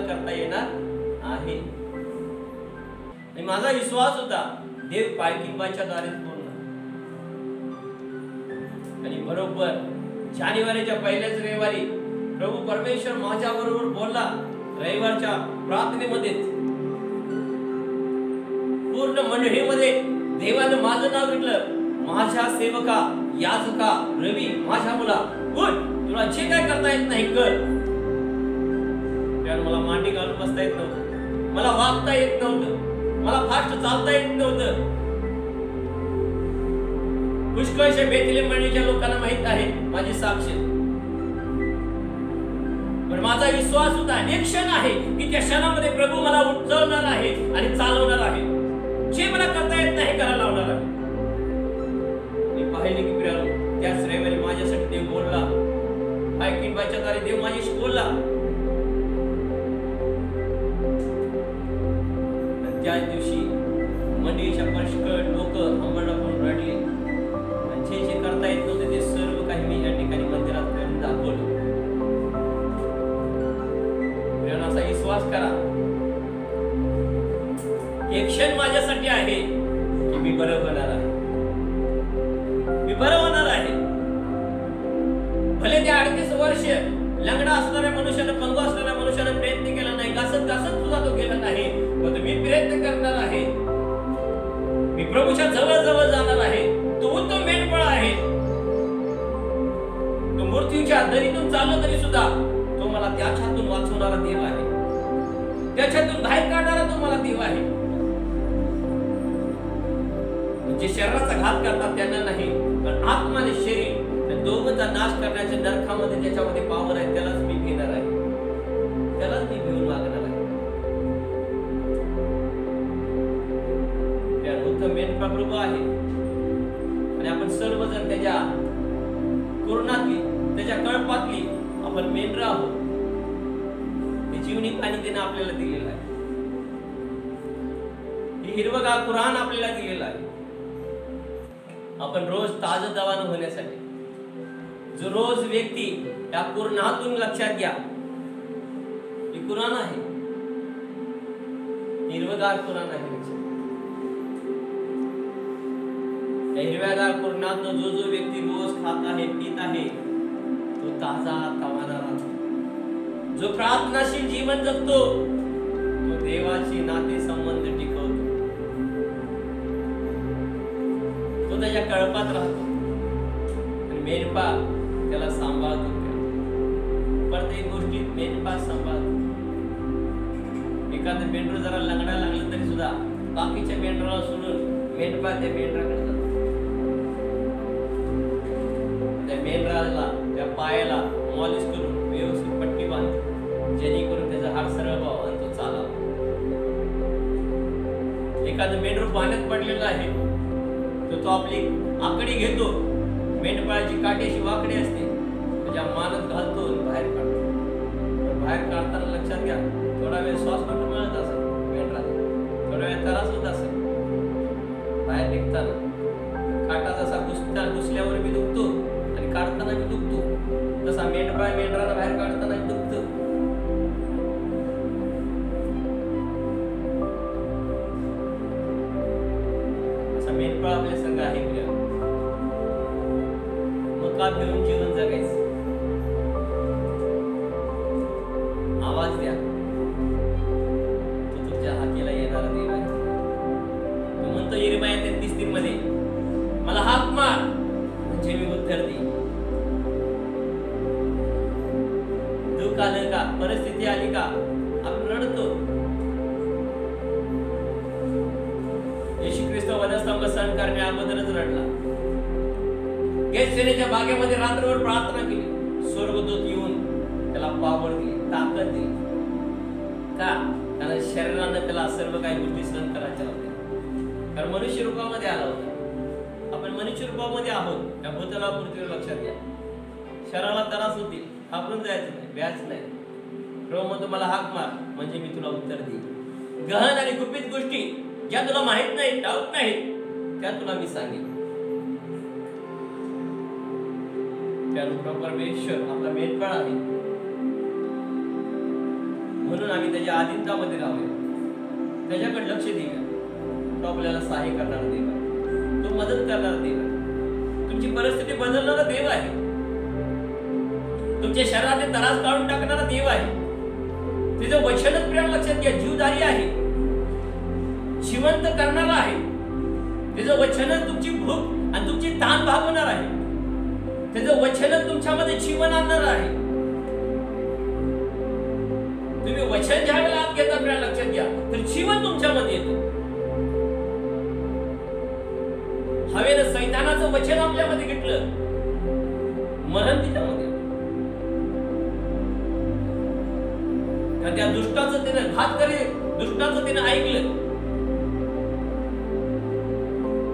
करता येणार आहे. आणि माझा विश्वास होता देव पायकिंबाच्या द्वारेच बोलणार. आणि बरोबर जानेवारीच्या पहिल्याच रविवारी प्रभू परमेश्वर माझ्या बरोबर बोलला. रविवारच्या प्रार्थनेमध्ये पूर्ण मंडळीमध्ये देवाने माझं नाव घेतलं. माझ्या सेवका याजका रवी, माझ्या मुला उठ, तुला जे काय करता येत नाही कर. मला मांडी घालून बसता येत नव्हतं, मला वागता येत नव्हतं, मला फास्ट चालता येत नव्हतं. पुष्कळशा बेथलेहेम मंडळीच्या लोकांना माहित आहे माझी साक्ष. पण माझा विश्वास होता एक क्षण आहे की त्या क्षणामध्ये प्रभू मला उचलणार आहे आणि चालवणार आहे. जे मला करता येत नाही करायला लावणार आहे. मी पाहिले की प्रियानो, त्याच रविवारी माझ्यासाठी देव बोलला. पायकिंबाच्या द्वारे देव माझ्याशी बोलला. त्याच दिवशी मंडळीच्या पुष्कळ लोक आंबरडा करून रडले. जे जे करता येत नव्हते ते सर्व काही मी या ठिकाणी मंदिरात करून दाखवलं. असा विश्वास करा, एक क्षण माझ्यासाठी आहे की मी बरं होणार आहे. मी बरं होणार आहे. भले ते 38 वर्ष लंगडा असणाऱ्या मनुष्यानं, पंगू असणाऱ्या मनुष्यानं प्रयत्न केला नाही, घासत घासत सुद्धा तो गेला नाही. पण मी प्रयत्न करणार आहे. मी प्रभूच्या जवळ जवळ जाणार आहे. तो उत्तम मेंढपाळ आहे. तो मृत्यूच्या दरीतून चालला तरी सुद्धा तो मला त्याच्यातून वाचवणारा देव आहे. त्याच्यातून बाहेर काढणारा तो मला देव आहे. जे शरीराचा घात करतात त्यांना नाही, पण आत्मा आणि शरीर त्या दोघांचा नाश करण्याच्या नरकामध्ये त्याच्यामध्ये पावर आहे. त्यालाच मी घेणार आहे. त्यालाच मी घेऊन मागणार आहे. त्या उत्तम मेंढपाळ प्रभू आहे. आणि आपण सर्वजण त्याच्या कुरणातली, त्याच्या कळपातली आपण मेंढरं आहोत. हे जीवनी पाणी त्याने आपल्याला दिलेलं आहे. हे हिरवगार कुराण आपल्याला दिलेलं आहे. आपण रोज ताजतवानं होण्यासाठी जो रोज व्यक्ती त्या कुराणातून, लक्षात घ्या, हे कुराण आहे, हिरवगार कुराण आहे. त्या हिरव्यागार कुराणातून जो जो व्यक्ती रोज खात आहे, पीत आहे, तो ताजा तवाना राहतो. जो प्रार्थनाशील जीवन जगतो तो देवाची नाते संबंध टिकवतो. तो त्याच्या कळपात राहतो. आणि मेंढपाळ त्याला सांभाळतो. प्रत्येक गोष्टीत मेंढपाळ सांभाळतो. एखादं मेंढर जरा लंगडा लागलं तरी सुद्धा बाकीच्या मेंढराला सोडून मेंढपाळ त्या मेंढराकडे जातो. त्या मेंढराला त्या पायाला मॉलिश करून व्यवस्थित पट्टी बांधतो, जेणेकरून त्याचा हाड सरळ व्हावा आणि तो चालावा. एखादं मेंढरू पाण्यात पडलेलं आहे तर तो आपली आकडी घेतो. मेंढपाळाची काठी अशी वाकडी असते, त्याच्या मानत घालतो आणि बाहेर काढतो. बाहेर काढताना लक्षात घ्या, थोडा वेळ श्वास कुठं मिळत असेल मेंढराला, थोडा वेळ त्रास होत असेल. बाहेर निघताना काटा जसा घुसल्यावर मी दुखतो आणि काढताना मी दुखतो, तसा मेंढपाळ मेंढराला बाहेर काढताना दुखतो. असा मेंढपाळ आपल्या संघ आहे. मका घेऊन जीवन जगायचं. आवाज द्या, तो तुमच्या हाकेला येणारा देव आहे. तो म्हणतो यिर्मया 33:3 मध्ये, मला हाक मार म्हणजे मी उत्तर देईन. दुःख आलं का, परिस्थिती आली का, आपण रडतो. येशू ख्रिस्त वधस्तंभ सहन करण्या अगोदरच रडला. गेतसेमनेच्या बागेमध्ये रात्रभर प्रार्थना केली. स्वर्गदूत येऊन त्याला पावर दिली, ताकद दिली. का? कारण शरीरानं त्याला सर्व काही गोष्टी सहन करायच्या होत्या. कारण मनुष्य रूपामध्ये आला होता. आपण मनुष्य रूपामध्ये आहोत. त्या भूतला पृथ्वीवर लक्षात घ्या. शरीराला त्रास होतील, घाबरून जायचं नाही, व्याज नाही. प्रभू म्हणतो मला हाक मार म्हणजे मी तुला उत्तर देईन. गहन आणि गुपित गोष्टी ज्या तुला माहित नाही, डाऊट नाही, त्या तुला मी सांगेन. त्या परमेश्वर आपला मेंढपाळ आहे. म्हणून आम्ही त्याच्या अधीनतामध्ये राहूया, त्याच्याकडे लक्ष देऊया. तो आपल्याला सहाय्य करणारा देव आहे, तो मदत करणारा देव आहे, तुमची परिस्थिती बदलणारा देव आहे, तुमच्या शरीराचे त्रास काढून टाकणारा देव आहे. तिचं वचनच प्रेम लक्षात घ्या, जीवदारी आहे, जिवंत करणारा आहे. तिचं वचनच तुमची भूक आणि तुमची ताण भागवणार आहे. त्याचं वचनच तुमच्यामध्ये जीवन आणणार आहे. तुम्ही वचन ज्या वेळेला आत घेता प्रेम लक्षात घ्या, तर जीवन तुमच्यामध्ये येतं. हवेनं सैतानाचं वचन आपल्यामध्ये घेतलं, मरण तिच्यामध्ये. त्या दुष्टाचं त्यानं घात करे, दुष्टाचं त्यानं ऐकलं,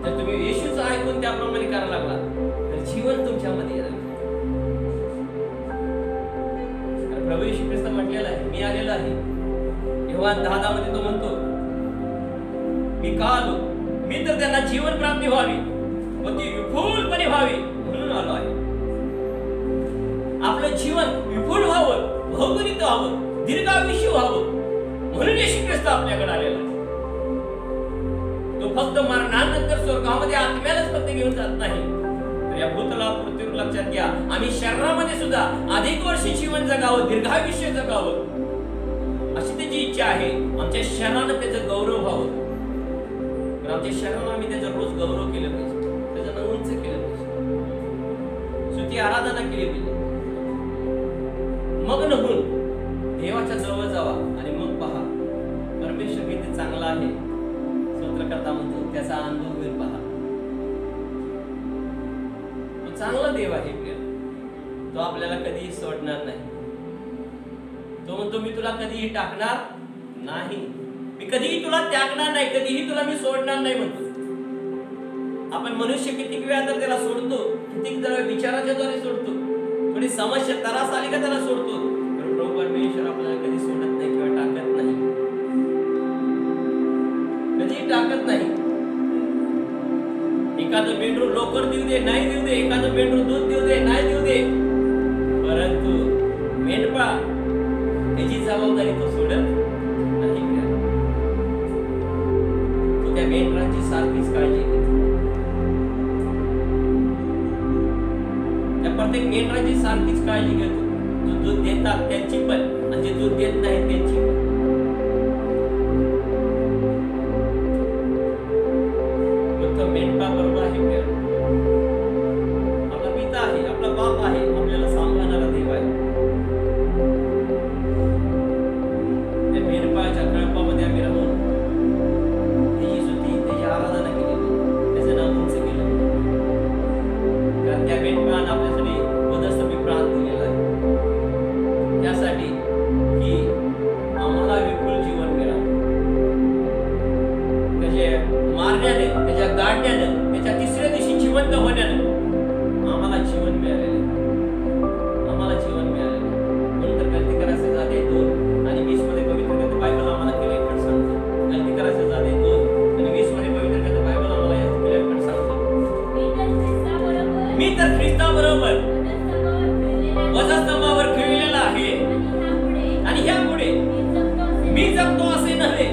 तर तुम्ही येशूचं ऐकून त्याप्रमाणे करायला लागला, तर जीवन तुमच्यामध्ये येणार. प्रभू येशू ख्रिस्त म्हटलेला आहे, मी आलेला आहे. योहान 10:10 मध्ये तो म्हणतो, मी का आलो? मी तर त्यांना जीवन प्राप्ती व्हावी व ती विपुलपणे व्हावी म्हणून आलो आहे. आपलं जीवन विपुल व्हावं, भौगोलिक व्हावं, दीर्घायुष्य व्हावं म्हणून येशू ख्रिस्त आपल्याकडे आलेला आहे. तो फक्त मरणानंतर स्वर्गामध्ये आत्म्यालाच फक्त घेऊन जात नाही, तर या भूतला पृथ्वीवर लक्षात घ्या, आम्ही शरीरामध्ये सुद्धा अधिक वर्ष जीवन जगावं, दीर्घायुष्य जगावं अशी त्याची इच्छा आहे. आमच्या शरीरानं त्याचं गौरव व्हावं, पण आमच्या शरीरानं आम्ही त्याचा रोज गौरव केलं पाहिजे, त्याचं उंच केलं पाहिजे, स्तुती आराधना केली पाहिजे. मग होऊन देवाच्या जवळ जावा आणि मग पहा परमेश्वर किती चांगला आहे. स्तोत्रकर्ता म्हणतो त्याचा अनुभव होईल पहा. तो चांगला देव आहे, तो आपल्याला कधीही सोडणार नाही. तो म्हणतो मी तुला कधीही टाकणार नाही, मी कधीही तुला त्यागणार नाही, कधीही तुला मी सोडणार नाही म्हणतो. आपण मनुष्य किती वेळा तर त्याला सोडतो, किती विचाराच्या द्वारे सोडतो, थोडी समस्या त्रास आली का त्याला सोडतो. प्रभू परमेश्वर आपल्याला कधी सोडत नाही किंवा टाकत नाही, कधी टाकत नाही. एखादं मेंढरू लोकर देऊ दे नाही देऊ दे, एखादं मेंढरू दूध देऊ दे नाही देऊ दे, परंतु मेंढपाळ त्याची जबाबदारी तो सोडत नाही. तो त्या मेंढराची सारखीच काळजी घेतो, त्या प्रत्येक मेंढराची सारखीच काळजी घेतो. जो दूध देतात त्यांची पण आणि जे दूध देत नाही त्यांची पण. मेंढपाळ बरोबर आहे, आपला पिता आहे, आपला बाप आहे, आपल्याला सांभाळणारा देव आहे. त्या मेंढपाळाच्या कळपामध्ये आम्ही राहून त्याची स्तुती, त्याची आराधना केली, त्याचं नाव उंच केलं. कारण त्या मेंढपाळानं आपल्यासाठी वधस्तंभी प्राण दिलेला आहे, त्यासाठी की आम्हाला विपुल जीवन मिळावं. त्याचे मारण्याने, त्याच्या गाडण्यानं, त्याच्या तिसऱ्या दिवशी जिवंत होण्यानं आम्हाला जीवन मिळालेलं, आम्हाला जीवन मिळालेलं. म्हणून तर गलती करायचे जाते 2 आणि 20 मध्ये पवित्र ग्रंथ बायबल आम्हाला क्लिअर कट सांगतो. गलती करायचे जाते 2 आणि 20 मध्ये पवित्र ग्रंथ बायबल आम्हाला क्लिअर कट सांगतो. मी तर ख्रिस्ताबरोबर वधस्तंभावर खिळलेला आहे आणि ह्यापुढे मी जगतो असे नव्हे,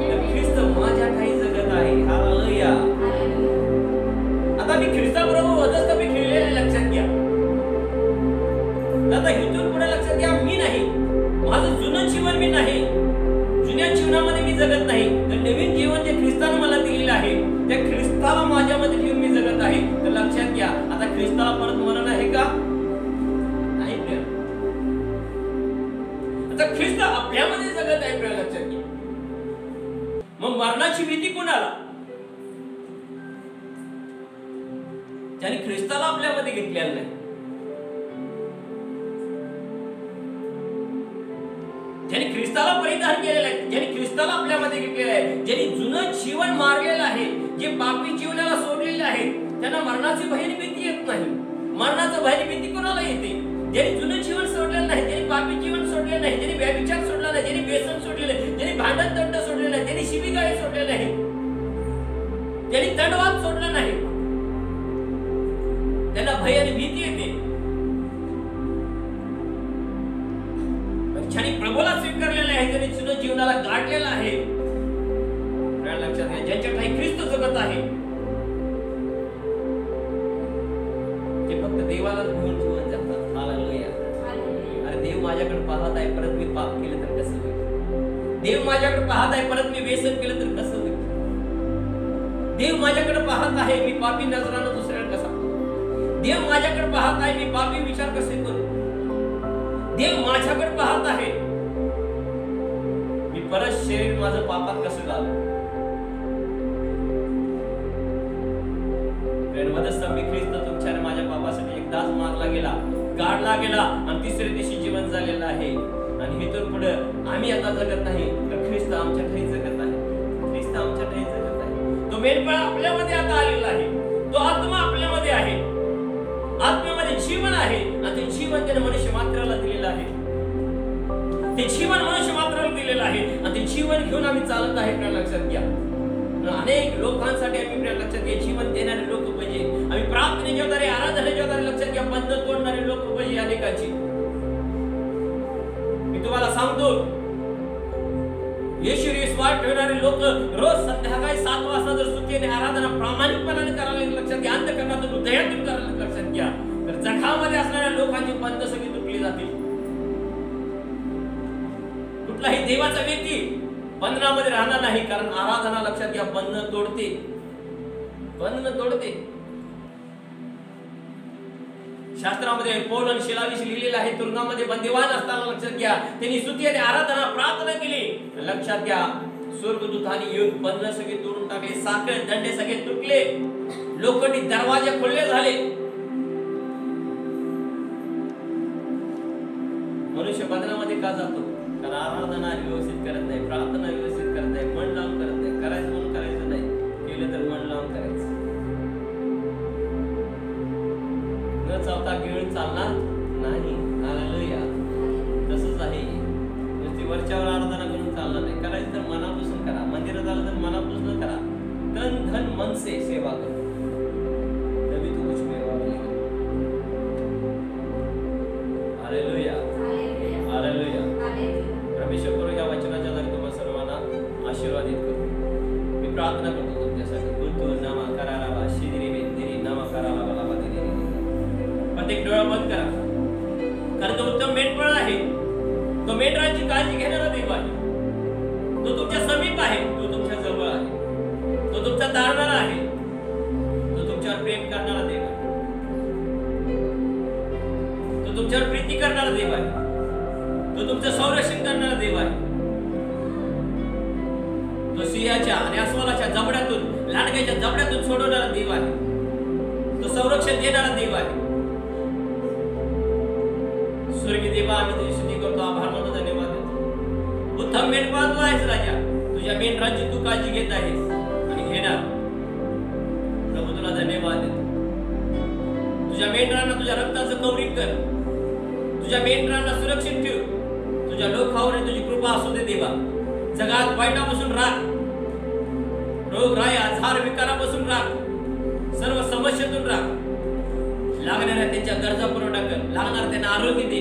तर ख्रिस्त माझ्या ठायी जगत आहे. हालेलुया. आता मी ख्रिस्ताबरोबर वधस्तंभी खिळलेले लक्षात घ्या. आता इथून पुढे लक्षात घ्या, मी नाही, माझं जुनं जीवन मी नाही, जुन्या जीवनामध्ये मी जगत नाही, तर नवीन जीवन जे ख्रिस्ताने मला दिलेलं आहे त्या ख्रिस्ताला माझ्यामध्ये ठेवून मी जगत आहे. तर लक्षात घ्या, आता ख्रिस्ताला परत मरण आहे का? नाही. आता ख्रिस्त आपल्यामध्ये जगत आहे, लक्षात घ्या. मग मरणाची भीती कोणाला? ज्याने ख्रिस्ताला आपल्यामध्ये घेतलेलं नाही, ज्याने ख्रिस्ताला परिधान केलेलं आहे, ज्याने ख्रिस्ताला आपल्यामध्ये घेतलेलं आहे, ज्याने जुनं जीवन मारलेलं आहे, जे पापी जीवनाला सोडलेले आहे, त्यांना मरणाची भयानी भीती येत नाही. मरणाचं भयानी भीती कोणाला येते? ज्याने जुनं जीवन सोडलेलं नाही, ज्याने पापी जीवन सोडलेलं नाही, ज्याने व्यभिचार सोडला नाही, ज्याने व्यसन सोडलेलं नाही, ज्याने भांडण तंट सोडलेलं नाही, ज्याने शिवीगाळी सोडलेलं नाही, ज्याने तंडवाद सोडला नाही, त्यांना भय आणि भीती येते. ज्याने प्रभूला स्वीकार वाढलेला आहे. लक्षात घ्या, ज्यांच्या ठाई ख्रिस्त जगत आहे ते फक्त देवाला घेऊन जीवन जगतात. हालेलुया. अरे देव माझ्याकडे पाहत आहे, परत मी पाप केलं तर कसं होईल? देव माझ्याकडे पाहत आहे, परत मी व्यसन केलं तर कसं होईल? देव माझ्याकडे पाहत आहे, मी पापी नजरानं दुसऱ्याला कसा? देव माझ्याकडे पाहत आहे, मी पापी विचार कसे करू? देव माझ्याकडे पाहत आहे, मी परत शरीर माझं पापात कसं घालू? स्तंभी ख्रिस्त तुमच्या आणि माझ्या पापासाठी एकदाच मारला गेला, गाडला गेला आणि तिसऱ्या दिवशी जीवन झालेलं आहे. आणि इथून पुढे आम्ही आता जगत नाही, तर ख्रिस्त आमच्या ठाई जगत आहे. ख्रिस्त आमच्या ठाई जगत आहे. तो मेंढपाळ आपल्यामध्ये आता आलेला आहे. तो आत्मा आपल्यामध्ये आहे. आत्म्यामध्ये जीवन आहे आणि ते जीवन त्याने मनुष्य मात्राला दिलेलं आहे. ते जीवन मनुष्य मात्राला दिलेलं आहे आणि ते जीवन घेऊन आम्ही चालत आहे. लक्षात घ्या, अनेक लोकांसाठी आम्ही लक्षात घ्या जीवन देणारे लोक पाहिजे. आम्ही प्रार्थनेच्या द्वारे, आराधनेच्या द्वारे लक्षात घ्या बंध तोडणारे लोक पाहिजे अनेकांची. मी तुम्हाला सांगतो, येशू विश्वास ठेवणारे लोक रोज संध्याकाळी 7 वाजता जर स्तुती आणि आराधना प्रामाणिकपणाने करायला लक्षात घ्या, अंतःकरणातून हृदयातून करायला लक्षात घ्या, तर जगामध्ये असणाऱ्या लोकांची बंध सगळी तुटली जातील. कुठलाही देवाचा व्यक्ती बंधनामध्ये राहणार नाही, कारण आराधना लक्षात घ्या बंधन तोडते. बंधन तोडते. शास्त्रामध्ये पौल आणि शिलाविषयी लिहिलेलं आहे, तुरुंगामध्ये बंदिवान असताना लक्षात घ्या त्यांनी स्तुती आणि आराधना प्रार्थना केली. लक्षात घ्या स्वर्गदूतांनी येऊन बंधन सगळे तोडून टाकले, साखळ दंडे सगळे तुटले, लोखंडी दरवाजे खुले झाले. मनुष्य बंधनामध्ये का जातो? कारण आराधना व्यवस्थित करत नाही, प्रार्थना व्यवस्थित करत नाही, मन लावून करत नाही. करायचं म्हणून करायचं नाही, केलं तर मन लावून करायचं. न चावता गिळून चालणार नाही. हालेलुया. तसंच आहे, नुसती वरच्यावर आराधना करून चालणार नाही. करायचं तर मनापासून करा. मंदिरात आलं तर मनापासून करा. तन धन मन से सेवा करो, तभी तो कुछ मेवा मिलेगा. हालेलुया. हालेलुया. परमेश्वर करू या वचनाच्या द्वारे तुम्हा सर्वांना आशीर्वादित करू. मी प्रार्थना करतो तुमच्यासाठी. गुंतू नामा करारावा शिदिरी बेंदिरी नामा करारावा लावा दिरी. प्रत्येक डोळा बंद करा, कारण तो उत्तम मेंढपाळ आहे. तो मेंढरांची काळजी घेणारा देव आहे. तो तुमच्या समीप आहे, तो तुमच्या जवळ आहे, तो तुमचा तारणारा आहे, तो तुमच्यावर प्रेम करणारा देव आहे, तो तुमच्यावर प्रीती करणारा देव आहे, तो तुमचं संरक्षण करणारा देव आहे. तो सिंहाच्या आणि अस्वलाच्या जबड्यातून, लांडग्याच्या जबड्यातून सोडवणारा देव आहे. तो संरक्षण देणारा देव आहे. स्वर्गीय देवा, आम्ही तुझी स्तुती करतो, आभार मानतो, धन्यवाद देतो. उत्तम मेंढपाळ तू आहेस राजा. तुझ्या मेंढरांची तू काळजी घेत आहेस आणि घेणार. प्रभू तुला धन्यवाद देतो. तुझ्या मेंढरांना तुझ्या रक्ताचं कवरिंग कर. तुझ्या मेंढरांना सुरक्षित ठेव. तुझ्या लोकांवर तुझी कृपा असू दे देवा. जगात वाईटापासून राख, रोग राय आजार विकारापासून राख, सर्व समस्येतून राख. लागणाऱ्या त्यांच्या गरजा पुरवठा कर. लागणार त्यांना आरोग्य दे.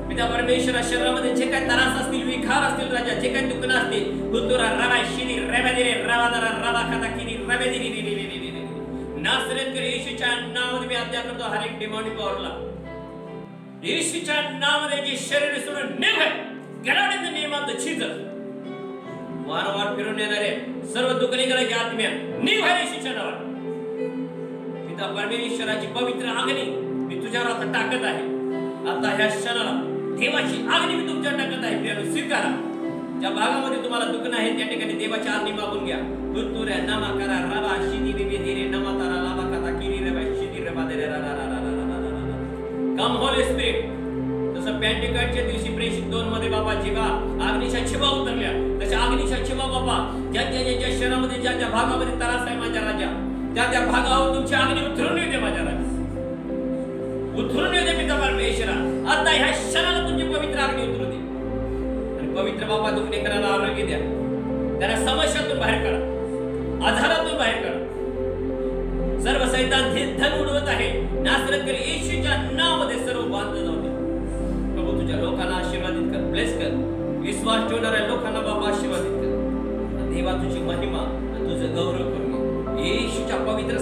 पिता परमेश्वरा, शरीरामध्ये जे काही त्रास असतील, विकार असतील राजा, जे काही दुःख असतील, गुतुरा रवा शिरी रवादिरे रवादरा रवा खाता किरी रवादिरी नासरेत कर येशूच्या नावामध्ये मी आज्ञा करतो. हर एक डिमॉनिक पॉवरला येशूच्या नावामध्ये जे शरीर सोडून निघ. Get out in the name of the Jesus. वारंवार फिरून येणारे सर्व दुःख निघाल्याची आत्म्या निघ येशूच्या नावात. पिता परमेश्वराची पवित्र अग्नी मी तुझ्यावर आता टाकत आहे. आता ह्या क्षणाला देवाची अग्नी मी तुमच्यावर टाकत आहे. प्रियानो, स्वीकारा. ज्या भागामध्ये तुम्हाला दुःख नाही त्या ठिकाणी देवाची अग्नी मागून घ्या. गुंतुऱ्या नामा करा रवा शिदी बिबिदिरे नमा तारा लावा कथा किरी रवा शिदी रवा दे रा रा रा रा रा. कम होली स्पिरिट. जसं पेंटेकॉस्टच्या दिवशी प्रेषित 2 मध्ये बाबा जेव्हा अग्नीच्या छिबा उतरल्या, तशा अग्नीच्या छिबा बाबा ज्या शहरामध्ये ज्या भागामध्ये त्रास आहे माझ्या राजा, त्या भागावर तुमची अग्नी उतरून येते माझ्या राजा. उतरून येते पिता परमेश्वरा. आता ह्या क्षणाला तुमची पवित्र अग्नी उतरू दे. आणि पवित्र बाबा दुखणेकराला आरोग्य द्या. त्याला समस्यातून बाहेर काढा, आजारातून बाहेर काढा. सर्व सैतान धन उडवत आहे, नासरत कर येशूच्या नावामध्ये सर्व बांधलं जाऊ दे. प्रभू तुझ्या लोकांना आशीर्वादित कर, ब्लेस कर. विश्वास ठेवणाऱ्या लोकांना बाबा आशीर्वादित कर. देवा तुझी महिमा आणि तुझं गौरव करून येशूच्या पवित्र